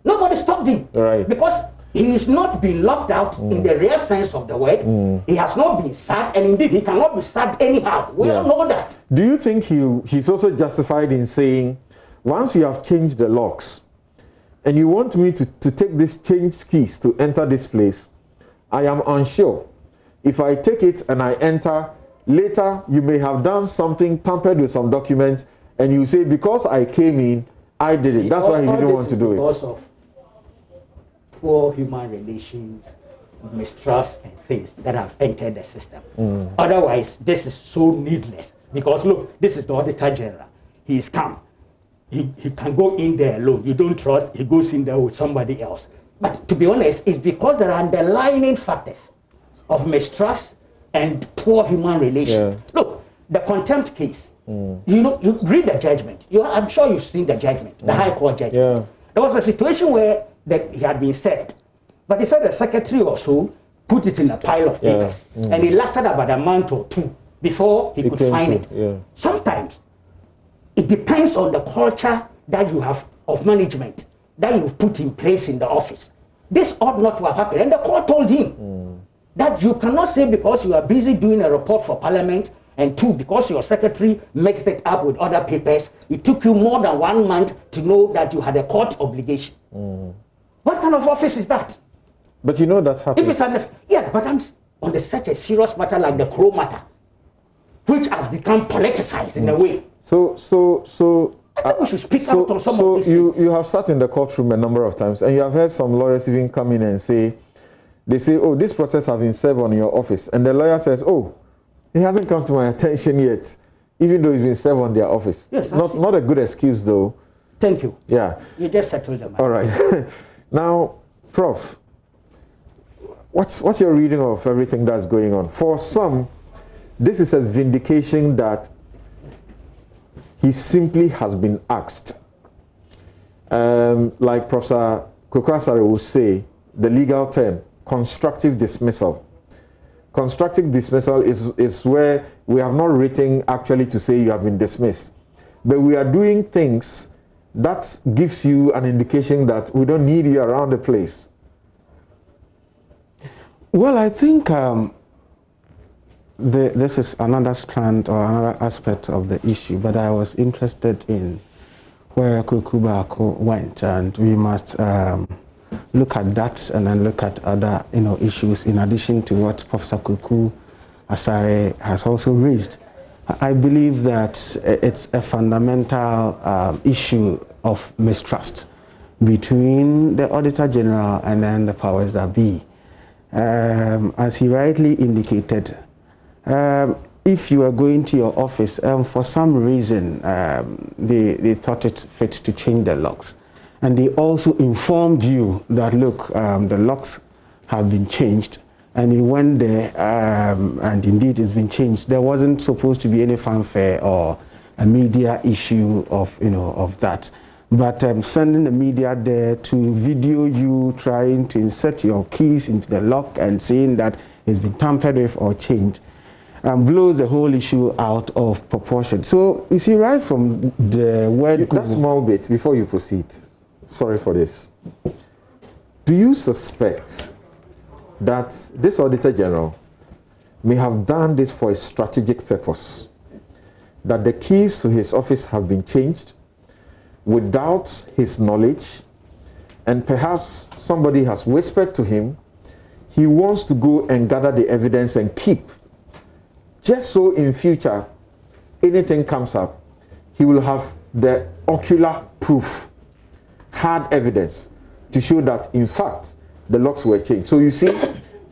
Nobody stopped him. Right. Because he is not being locked out in the real sense of the word. He has not been sacked, and indeed he cannot be sacked anyhow. We all know that. Do you think he's also justified in saying, once you have changed the locks, and you want me to take these changed keys to enter this place, I am unsure. If I take it and I enter, later you may have done something, tampered with some documents, and you say, because I came in, I did it. That's why he didn't want to do it. Because of poor human relations, mistrust, and things that have entered the system. Otherwise, this is so needless. Because look, this is the Auditor General. He is calm. He can go in there alone. You don't trust, he goes in there with somebody else. But to be honest, it's because there are underlying factors of mistrust and poor human relations. Look, the contempt case, you read the judgment. I'm sure you've seen the judgment, the High Court judgment. There was a situation where he had been served, but he said the secretary or so put it in a pile of papers, and it lasted about a month or two before he could find it. Sometimes it depends on the culture that you have of management that you've put in place in the office. This ought not to have happened. And the court told him that you cannot say because you are busy doing a report for Parliament, and two, because your secretary mixed it up with other papers, it took you more than 1 month to know that you had a court obligation. What kind of office is that? But you know that happens. If it's but I'm on such a serious matter like the Crow matter, which has become politicized in a way. So I think we should speak out on some of these things. You have sat in the courtroom a number of times, and you have heard some lawyers even come in and say, oh, this process has been served on your office. And the lawyer says, oh, it hasn't come to my attention yet, even though it's been served on their office. Yes, not a good excuse, though. Thank you. Yeah. You just settled the matter. All right. Now, Prof, what's your reading of everything that's going on? For some, this is a vindication that he simply has been asked. Like Professor Kweku Asare will say, the legal term, constructive dismissal. Constructive dismissal is where we have not written actually to say you have been dismissed, but we are doing things that gives you an indication that we don't need you around the place. Well, I think this is another strand or another aspect of the issue, but I was interested in where Kweku Baako went, and we must look at that and then look at other issues in addition to what Professor Kweku Asare has also raised. I believe that it's a fundamental issue of mistrust between the Auditor General and then the powers that be. As he rightly indicated, if you are going to your office and for some reason they thought it fit to change the locks, and they also informed you that, look, the locks have been changed, and he went there, and indeed it's been changed. There wasn't supposed to be any fanfare or a media issue of, of that. But sending the media there to video you trying to insert your keys into the lock and saying that it's been tampered with or changed blows the whole issue out of proportion. So you see, right from the word... That small bit, before you proceed, sorry for this. Do you suspect that this Auditor General may have done this for a strategic purpose? That the keys to his office have been changed without his knowledge, and perhaps somebody has whispered to him he wants to go and gather the evidence and keep, just so in future anything comes up, he will have the ocular proof, hard evidence to show that in fact the locks were changed. So you see,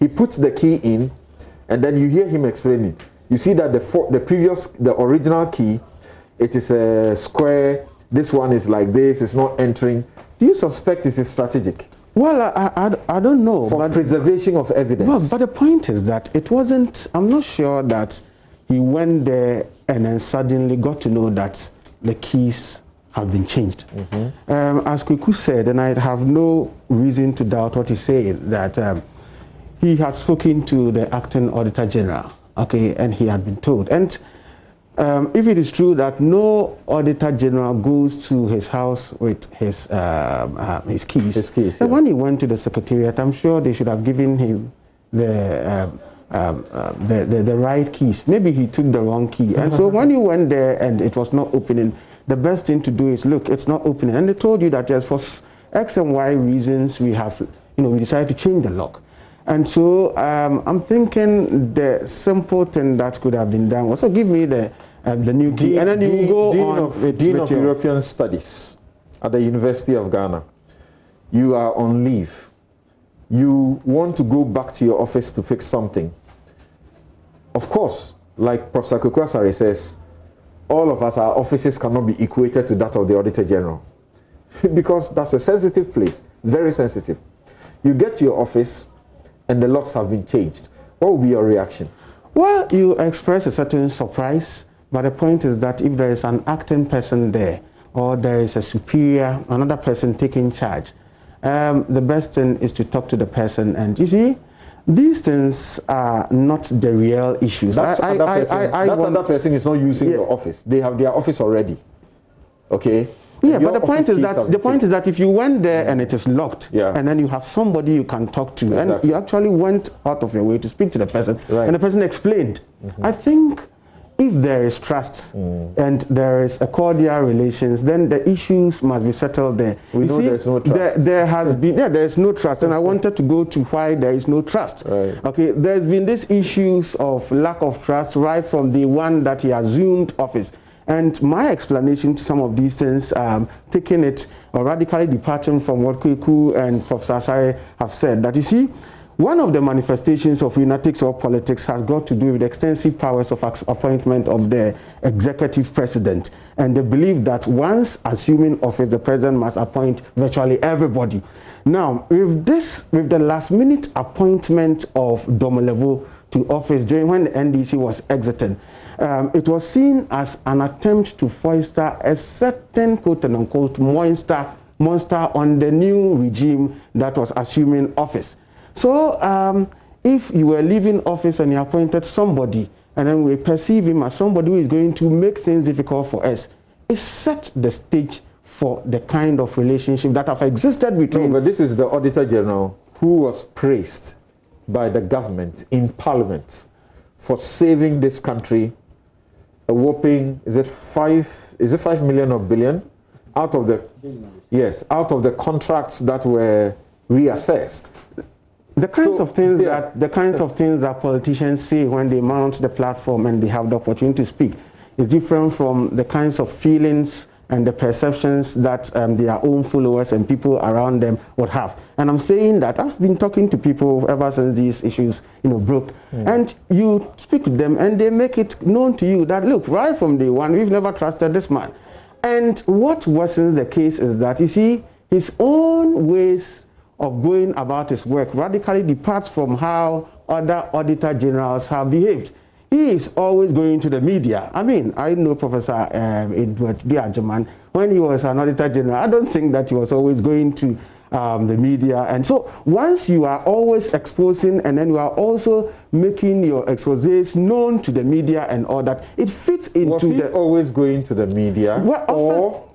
he puts the key in, and then you hear him explaining. You see that the original key, it is a square. This one is like this, it's not entering. Do you suspect this is strategic? Well, I don't know. For preservation of evidence. Well, but the point is that it wasn't, I'm not sure that he went there and then suddenly got to know that the keys have been changed. As Kweku said, and I have no reason to doubt what he's saying, that he had spoken to the acting Auditor General, okay, and he had been told. And if it is true that no Auditor General goes to his house with his keys, then when he went to the Secretariat, I'm sure they should have given him the right keys. Maybe he took the wrong key. And so when he went there and it was not opening, the best thing to do is, look, it's not opening. And they told you that yes, for X and Y reasons, we have, we decided to change the lock. And so I'm thinking the simple thing that could have been done was, so give me the new key, and then you go on. Dean of European Studies at the University of Ghana. You are on leave. You want to go back to your office to fix something. Of course, like Professor Kweku Asare says, all of us, our offices cannot be equated to that of the Auditor General because that's a sensitive place, very sensitive. You get to your office and the locks have been changed. What will be your reaction? Well, you express a certain surprise, but the point is that if there is an acting person there, or there is a superior, another person taking charge, the best thing is to talk to the person. And you see, these things are not the real issues. That other person is not using your office. They have their office already. Okay? Yeah, but the point is that if you went there and it is locked, and then you have somebody you can talk to, and you actually went out of your way to speak to the person, and the person explained. I think if there is trust and there is a cordial relations, then the issues must be settled there. We know there's no trust. There is no trust, and I wanted to go to why there is no trust. Okay, there's been these issues of lack of trust right from the one that he assumed office. And my explanation to some of these things, taking it or radically departing from what Kweku and Professor Asare have said, that you see, one of the manifestations of lunatics or politics has got to do with extensive powers of appointment of the executive president. And they believe that once assuming office, the president must appoint virtually everybody. Now, with the last minute appointment of Domolevo to office during when the NDC was exiting, it was seen as an attempt to foster a certain quote-unquote monster on the new regime that was assuming office. So if you were leaving office and you appointed somebody, and then we perceive him as somebody who is going to make things difficult for us, it set the stage for the kind of relationship that have existed between... No, but this is the Auditor General who was praised by the government in Parliament for saving this country a whopping, is it 5 million or billion out of the out of the contracts that were reassessed. The kinds of things that politicians say when they mount the platform and they have the opportunity to speak is different from the kinds of feelings and the perceptions that their own followers and people around them would have. And I'm saying that I've been talking to people ever since these issues, broke. And you speak with them and they make it known to you that, look, right from day one, we've never trusted this man. And what worsens the case is that, you see, his own ways of going about his work radically departs from how other auditor generals have behaved. He is always going to the media. I mean, I know Professor Edward Biajaman, when he was an auditor general, I don't think that he was always going to the media. And so once you are always exposing and then you are also making your exposés known to the media and all that, it fits into was he always going to the media, well, or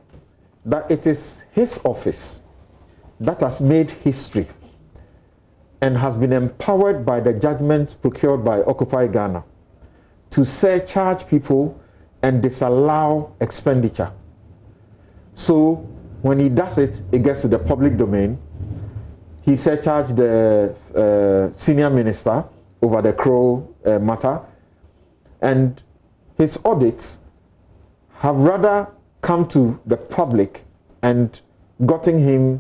that it is his office that has made history and has been empowered by the judgment procured by Occupy Ghana to surcharge people and disallow expenditure. So when he does it, it gets to the public domain. He surcharged the senior minister over the Crow matter, and his audits have rather come to the public and gotten him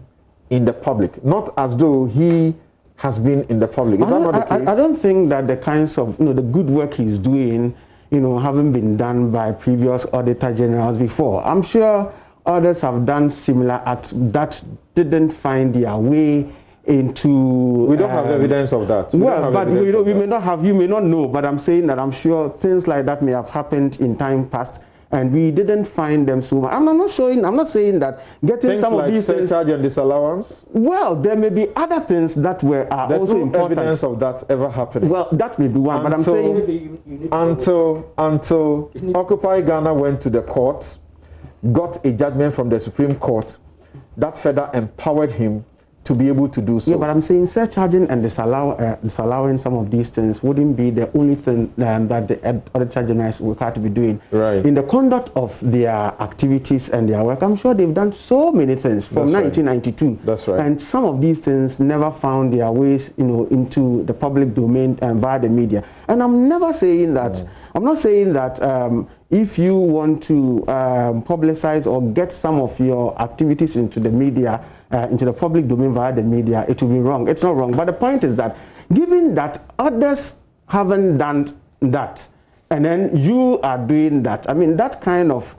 in the public, not as though he has been in the public. Is that not the case? I don't think that the kinds of, the good work he's doing, haven't been done by previous auditor generals before. I'm sure others have done similar acts that didn't find their way into... We don't have evidence of that. We may not have, you may not know, but I'm saying that I'm sure things like that may have happened in time past, and we didn't find them so much. I'm not saying that getting things some like of these things... surcharge and disallowance? Well, there may be other things that are There's also no important. evidence of that ever happening. Well, that may be one, but I'm saying... Until Occupy Ghana went to the courts, got a judgment from the Supreme Court, that further empowered him to be able to do so. Yeah, but I'm saying surcharging and disallowing some of these things wouldn't be the only thing that the auditor general is required to be doing. Right. In the conduct of their activities and their work, I'm sure they've done so many things from 1992. That's right. And some of these things never found their ways, into the public domain and via the media. And I'm never saying that. I'm not saying that if you want to publicize or get some of your activities into the media, into the public domain via the media, it will be wrong. It's not wrong. But the point is that given that others haven't done that, and then you are doing that, I mean, that kind of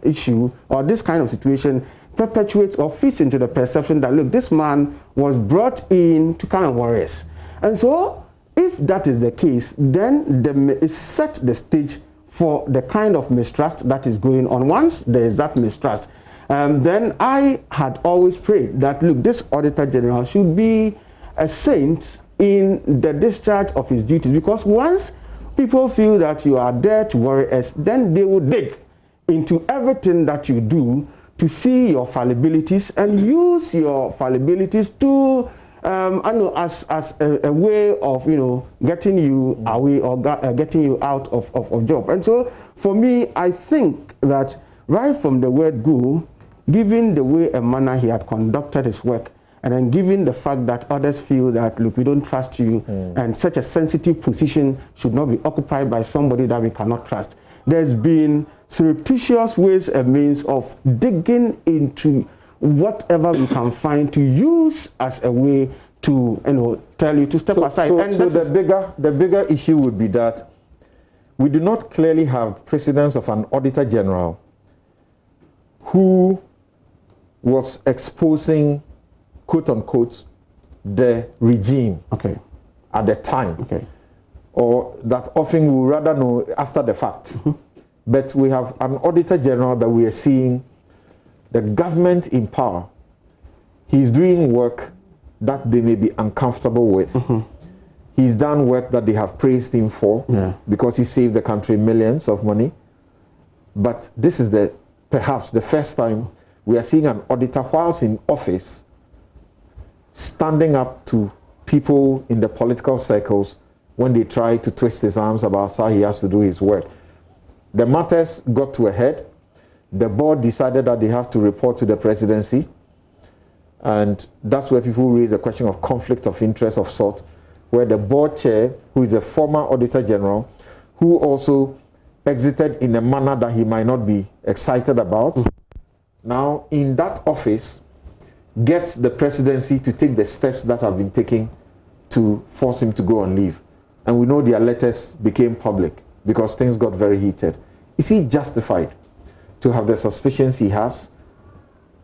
issue or this kind of situation perpetuates or fits into the perception that, look, this man was brought in to come and worry us. And so if that is the case, then it set the stage for the kind of mistrust that is going on. Once there is that mistrust, then I had always prayed that, look, this Auditor General should be a saint in the discharge of his duties, because once people feel that you are there to worry us, then they will dig into everything that you do to see your fallibilities and use your fallibilities to, as a way of, getting you away or getting you out of job. And so for me, I think that right from the word go, given the way and manner he had conducted his work, and then given the fact that others feel that, look, we don't trust you, and such a sensitive position should not be occupied by somebody that we cannot trust, there's been surreptitious ways and means of digging into whatever we can find to use as a way to, tell you to step aside. So the bigger issue would be that we do not clearly have precedence of an Auditor General who was exposing, quote unquote, the regime at the time, or that often we would rather know after the fact. But we have an Auditor General that we are seeing the government in power. He's doing work that they may be uncomfortable with. He's done work that they have praised him for because he saved the country millions of money. But this is perhaps the first time we are seeing an auditor, whilst in office, standing up to people in the political circles when they try to twist his arms about how he has to do his work. The matters got to a head. The board decided that they have to report to the presidency. And that's where people raise the question of conflict of interest of sort, where the board chair, who is a former Auditor General, who also exited in a manner that he might not be excited about, now in that office gets the presidency to take the steps that have been taken to force him to go on leave. And we know their letters became public because things got very heated. Is he justified to have the suspicions he has?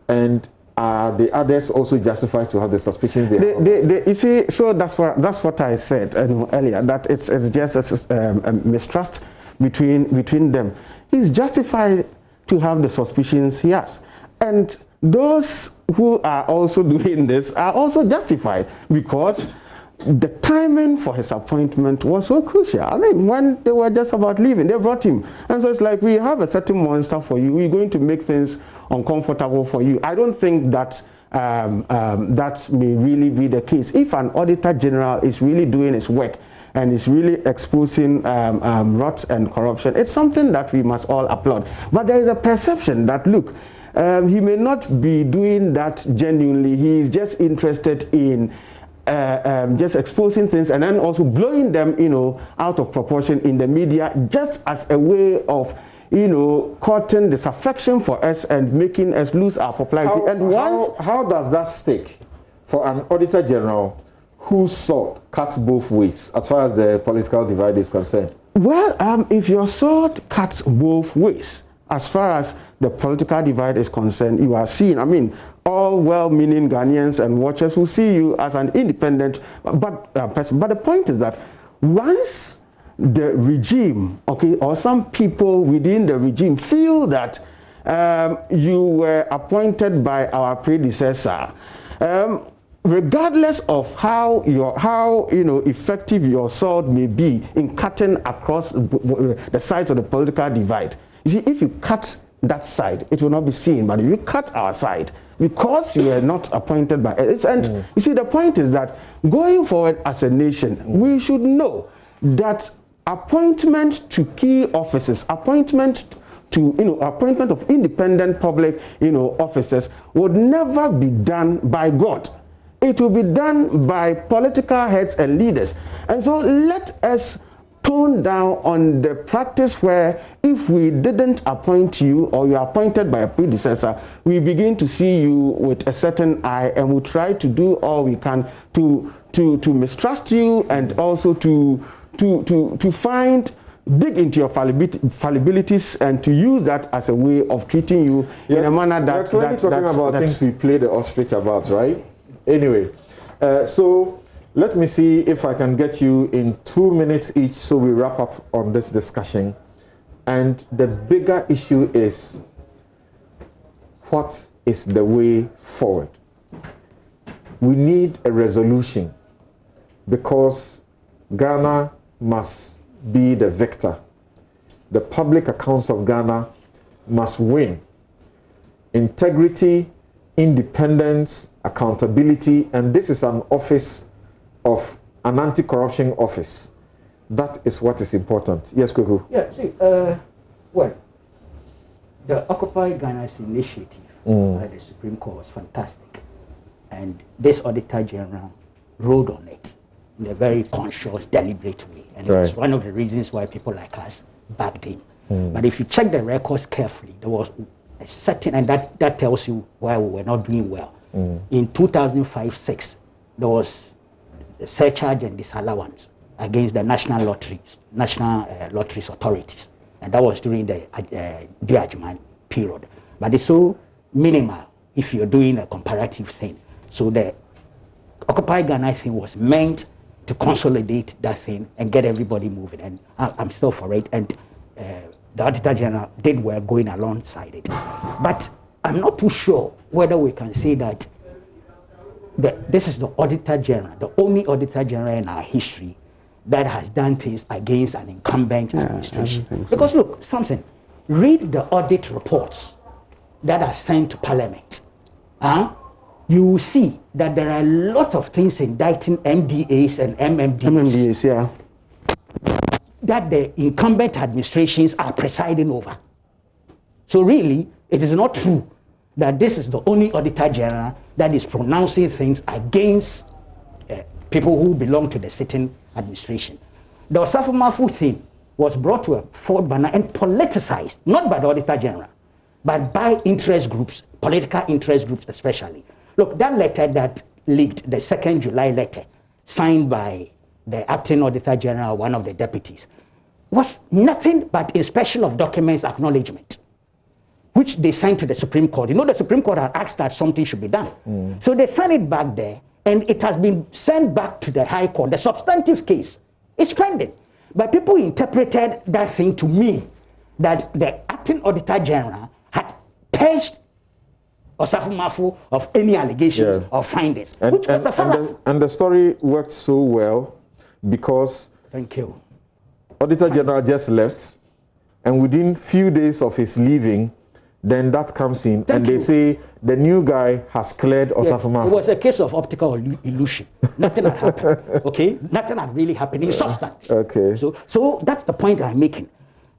And are the others also justified to have the suspicions they have? You see, so that's what I said earlier, that it's just a mistrust between them. He's justified to have the suspicions he has. And those who are also doing this are also justified, because the timing for his appointment was so crucial. I mean, when they were just about leaving, they brought him. And so it's like, we have a certain monster for you. We're going to make things uncomfortable for you. I don't think that that may really be the case. If an Auditor General is really doing his work and is really exposing rot and corruption, it's something that we must all applaud. But there is a perception that, look, he may not be doing that genuinely. He is just interested in just exposing things and then also blowing them, out of proportion in the media, just as a way of, courting disaffection for us and making us lose our popularity. How does that stick for an Auditor General whose sword cuts both ways as far as the political divide is concerned? Well, if your sword cuts both ways, as far as the political divide is concerned, you are seen. I mean, all well-meaning Ghanaians and watchers will see you as an independent person. But the point is that once the regime, or some people within the regime feel that you were appointed by our predecessor, regardless of how effective your sword may be in cutting across the sides of the political divide. You see, if you cut that side, it will not be seen. But if you cut our side, because you were not appointed by us, and you see, the point is that going forward as a nation, we should know that appointment to key offices, appointment of independent public, officers would never be done by God. It will be done by political heads and leaders. And so let us tone down on the practice where if we didn't appoint you or you are appointed by a predecessor, we begin to see you with a certain eye and we try to do all we can to mistrust you and also to dig into your fallibilities and to use that as a way of treating you in a manner that... We're talking about things we play the ostrich about, right? Anyway, so let me see if I can get you in 2 minutes each so we wrap up on this discussion. And the bigger issue is, what is the way forward? We need a resolution because Ghana must be the victor. The public accounts of Ghana must win. Integrity, independence, accountability, and this is an office of an anti-corruption office. That is what is important. Yes, Kweku? Yeah, see, well, the Occupy Ghana's initiative by the Supreme Court was fantastic. And this Auditor General rode on it in a very conscious, deliberate way. And it was one of the reasons why people like us backed him. But if you check the records carefully, there was a certain, and that tells you why we were not doing well. In 2005-06, there was a surcharge and disallowance against the national lotteries authorities. And that was during the Biajman period. But it's so minimal if you're doing a comparative thing. So the Occupy Ghana thing was meant to consolidate that thing and get everybody moving. And I'm still for it. And the Auditor General did well going alongside it. But I'm not too sure whether we can say that this is the Auditor General, the only Auditor General in our history that has done things against an incumbent administration. So. Because look, something, read the audit reports that are sent to Parliament. You will see that there are a lot of things indicting MDAs and MMDAs that the incumbent administrations are presiding over. So really, it is not true that this is the only Auditor General that is pronouncing things against people who belong to the sitting administration. The Osafo Mafu thing was brought to a forward banner and politicized, not by the Auditor General, but by interest groups, political interest groups especially. Look, that letter that leaked, the 2nd July letter, signed by the acting Auditor General, one of the deputies, was nothing but inspection of documents acknowledgement. which they sent to the Supreme Court. You know, the Supreme Court had asked that something should be done. So they sent it back there, and it has been sent back to the High Court. The substantive case is pending. But people interpreted that thing to mean that the acting Auditor General had purged Osafo Mafu of any allegations or findings, which was a fallacy. And the story worked so well because Thank you. Auditor General just left, and within few days of his leaving, then that comes in, and they say the new guy has cleared Osafo Mafu. It was a case of optical illusion. Nothing had happened. Okay, nothing had really happened in substance. Okay. So that's the point I'm making.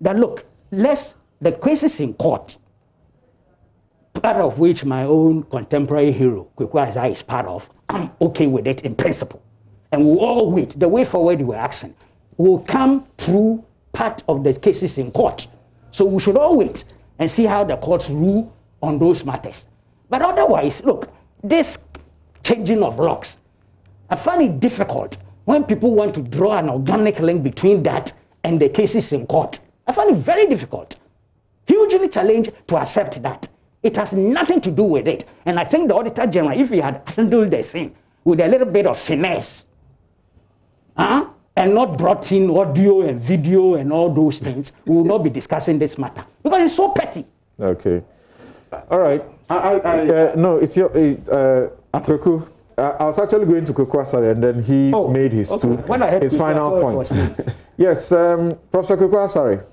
That look, the cases in court, part of which my own contemporary hero, Kweku Baako, is part of, I'm okay with it in principle. And we'll all wait. The way forward you were asking will come through part of the cases in court. So we should all wait and see how the courts rule on those matters. But otherwise, look, this changing of locks, I find it difficult when people want to draw an organic link between that and the cases in court. I find it very difficult, hugely challenged to accept that. It has nothing to do with it. And I think the Auditor General, if he had handled the thing with a little bit of finesse, and not brought in audio and video and all those things, we will not be discussing this matter. Because it's so petty. Okay. All right. No, it's your... Kweku. I was actually going to Kweku Asare, and then he made his final point. Yes, Professor Kweku Asare.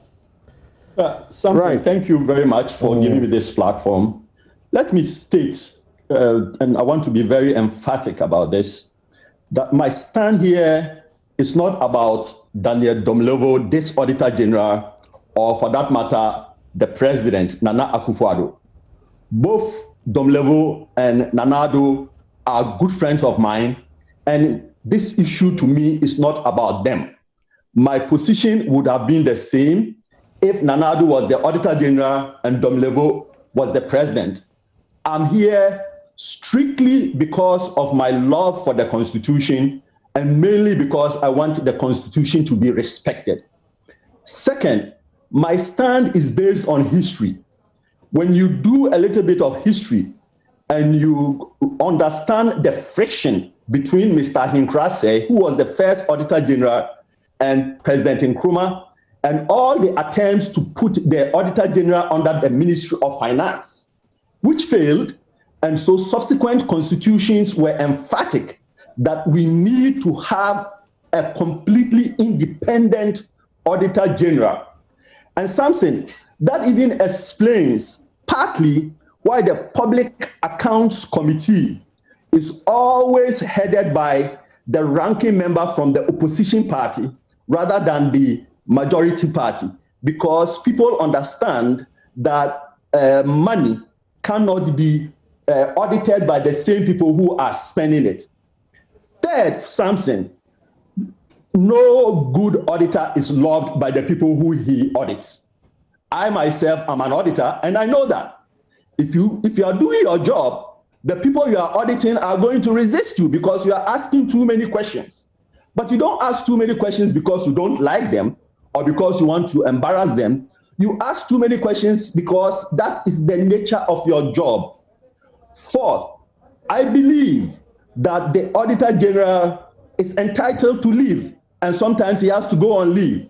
Samson, thank you very much for giving me this platform. Let me state, and I want to be very emphatic about this, that my stand here is not about Daniel Domlevo, this Auditor General, or for that matter, the President, Nana Akufo-Addo. Both Domlevo and Nana Addo are good friends of mine, and this issue to me is not about them. My position would have been the same if Nana Addo was the Auditor General and Domlevo was the President. I'm here strictly because of my love for the Constitution, and mainly because I want the Constitution to be respected. Second, my stand is based on history. When you do a little bit of history and you understand the friction between Mr. Hinkrase, who was the first Auditor General, and President Nkrumah, and all the attempts to put the Auditor General under the Ministry of Finance, which failed, and so subsequent constitutions were emphatic that we need to have a completely independent Auditor General. And Samson, that even explains partly why the Public Accounts Committee is always headed by the ranking member from the opposition party rather than the majority party, because people understand that money cannot be audited by the same people who are spending it. Third, Samson, no good auditor is loved by the people who he audits. I myself am an auditor, and I know that. If you are doing your job, the people you are auditing are going to resist you because you are asking too many questions. But you don't ask too many questions because you don't like them or because you want to embarrass them. You ask too many questions because that is the nature of your job. Fourth, I believe that the Auditor General is entitled to leave, and sometimes he has to go on leave.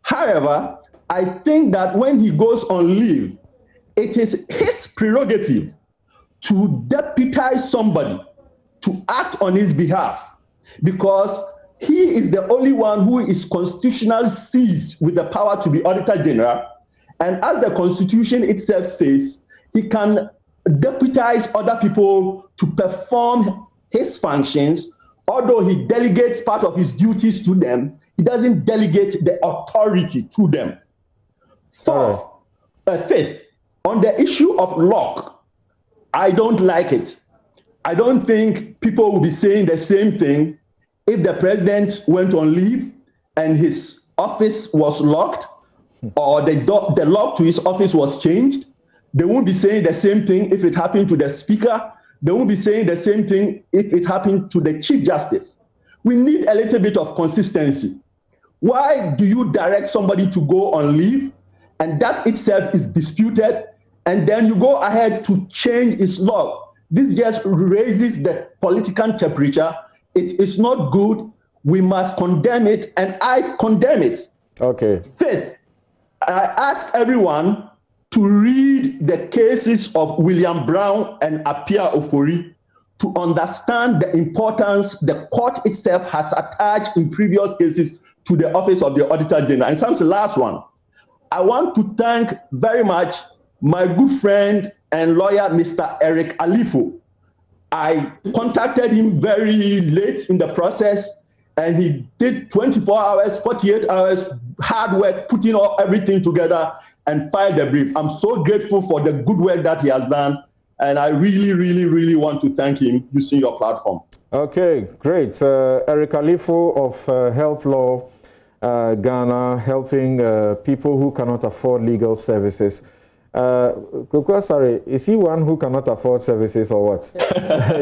However, I think that when he goes on leave, it is his prerogative to deputize somebody to act on his behalf, because he is the only one who is constitutionally seized with the power to be Auditor General. And as the Constitution itself says, he can deputize other people to perform his functions. Although he delegates part of his duties to them, he doesn't delegate the authority to them. Fifth, on the issue of lock, I don't like it. I don't think people will be saying the same thing if the president went on leave and his office was locked, or the lock to his office was changed. They won't be saying the same thing if it happened to the speaker. They won't be saying the same thing if it happened to the Chief Justice. We need a little bit of consistency. Why do you direct somebody to go on leave and that itself is disputed, and then you go ahead to change its law. This just raises the political temperature. It is not good. We must condemn it, and I condemn it. Okay. Fifth, I ask everyone to read the cases of William Brown and Apia Ofori to understand the importance the court itself has attached in previous cases to the office of the Auditor General. And some the last one. I want to thank very much my good friend and lawyer, Mr. Eric Alifo. I contacted him very late in the process, and he did 24 hours, 48 hours, hard work, putting all everything together and filed the brief. I'm so grateful for the good work that he has done, and I really, really, really want to thank him using your platform. Okay, great. Eric Alifo of Help Law Ghana, helping people who cannot afford legal services. Kweku Asare, is he one who cannot afford services or what?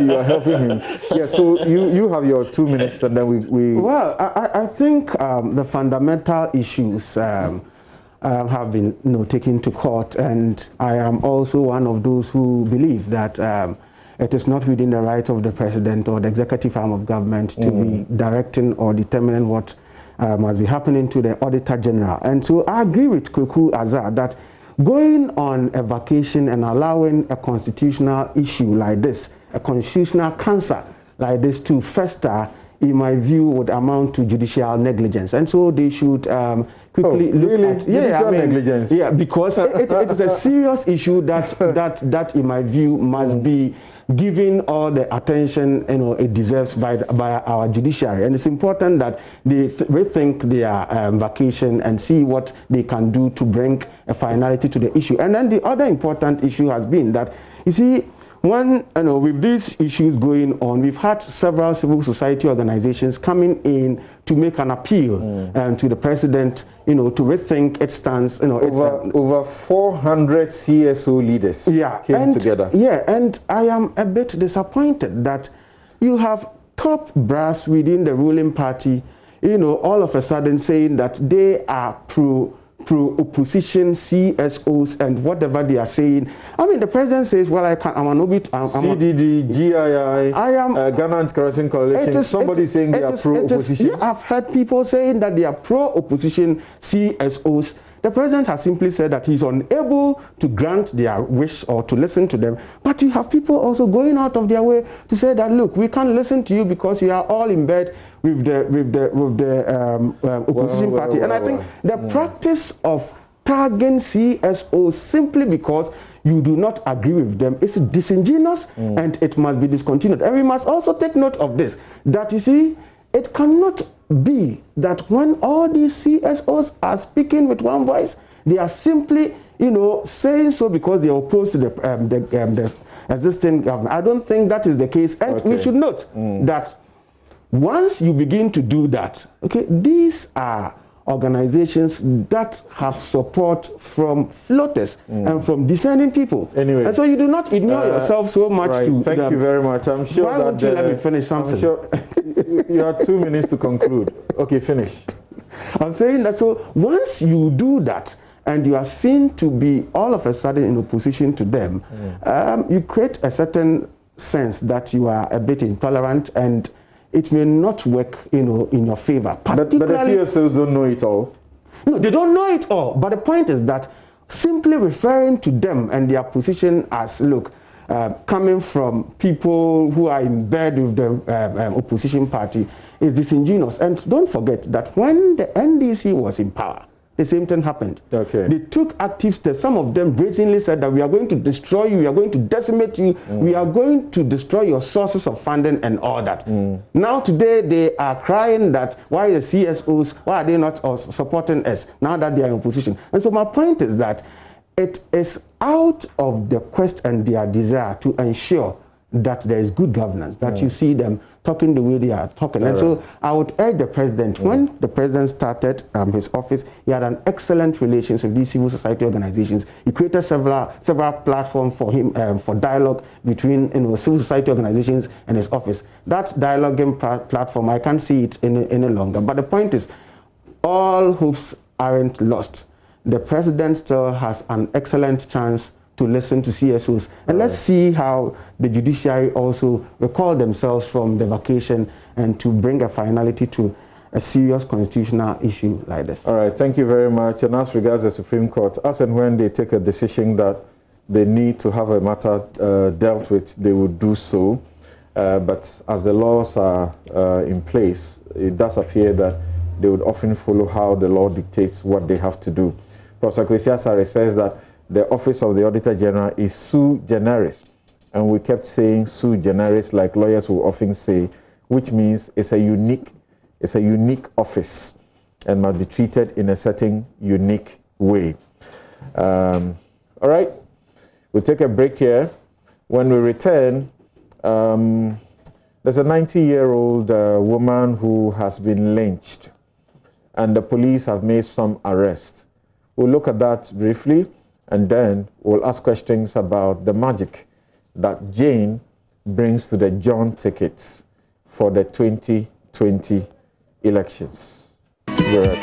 You are helping him. Yeah, so you have your 2 minutes and then we... Well, I think the fundamental issues have been taken to court, and I am also one of those who believe that it is not within the right of the president or the executive arm of government to be directing or determining what must be happening to the Auditor General. And so I agree with Kweku Asare that going on a vacation and allowing a constitutional issue like this, a constitutional cancer like this to fester, in my view, would amount to judicial negligence. And so they should quickly look at judicial negligence. Yeah, because it is a serious issue that in my view must be given all the attention it deserves by our judiciary. And it's important that they rethink their vacation and see what they can do to bring a finality to the issue. And then the other important issue has been that, you see, when with these issues going on, we've had several civil society organizations coming in to make an appeal to the president, to rethink its stance. Over 400 CSO leaders came together. Yeah, and I am a bit disappointed that you have top brass within the ruling party, all of a sudden saying that they are pro-opposition CSOs and whatever they are saying. I mean, the president says, well, I'm an obit. CDD, GII, Ghana Anti-Corruption Coalition, somebody saying they are pro-opposition. Yeah, I've heard people saying that they are pro-opposition CSOs. The president has simply said that he's unable to grant their wish or to listen to them. But you have people also going out of their way to say that, look, we can't listen to you because you are all in bed with the opposition party. And I think the practice of tagging CSOs simply because you do not agree with them is disingenuous and it must be discontinued. And we must also take note of this, that you see, it cannot be that when all these CSOs are speaking with one voice, they are simply, saying so because they are opposed to the existing government. I don't think that is the case. And we should note that once you begin to do that, these are organizations that have support from floaters and from discerning people. Anyway, and so you do not ignore yourself so much to thank you very much. I'm sure why won't you let me finish something? I'm sure you have 2 minutes to conclude. Okay, finish. I'm saying that so once you do that and you are seen to be all of a sudden in opposition to them, you create a certain sense that you are a bit intolerant, and it may not work, in your favor. But the CSOs don't know it all. No, they don't know it all. But the point is that simply referring to them and their position as, look, coming from people who are in bed with the opposition party is disingenuous. And don't forget that when the NDC was in power, the same thing happened. They took active steps. Some of them brazenly said that we are going to destroy you, we are going to decimate you, we are going to destroy your sources of funding and all that. Now today they are crying that why the CSOs, why are they not supporting us now that they are in opposition? And so my point is that it is out of the quest and their desire to ensure that there is good governance, that you see them talking the way they are talking. And so I would urge the president, when the president started his office, he had an excellent relations with these civil society organizations. He created several platforms for him, for dialogue between civil society organizations and his office. That dialoguing platform, I can't see it any longer. But the point is, all hopes aren't lost. The president still has an excellent chance to listen to CSOs. And let's see how the judiciary also recall themselves from the vacation and to bring a finality to a serious constitutional issue like this. All right, thank you very much. And as regards the Supreme Court, as and when they take a decision that they need to have a matter dealt with, they will do so. But as the laws are in place, it does appear that they would often follow how the law dictates what they have to do. Prof. Asare says that the Office of the Auditor General is sui generis. And we kept saying sui generis like lawyers will often say, which means it's a unique office and must be treated in a certain unique way. All right, we'll take a break here. When we return, there's a 90-year-old woman who has been lynched, and the police have made some arrests. We'll look at that briefly, and then we'll ask questions about the magic that Jane brings to the John tickets for the 2020 elections. We're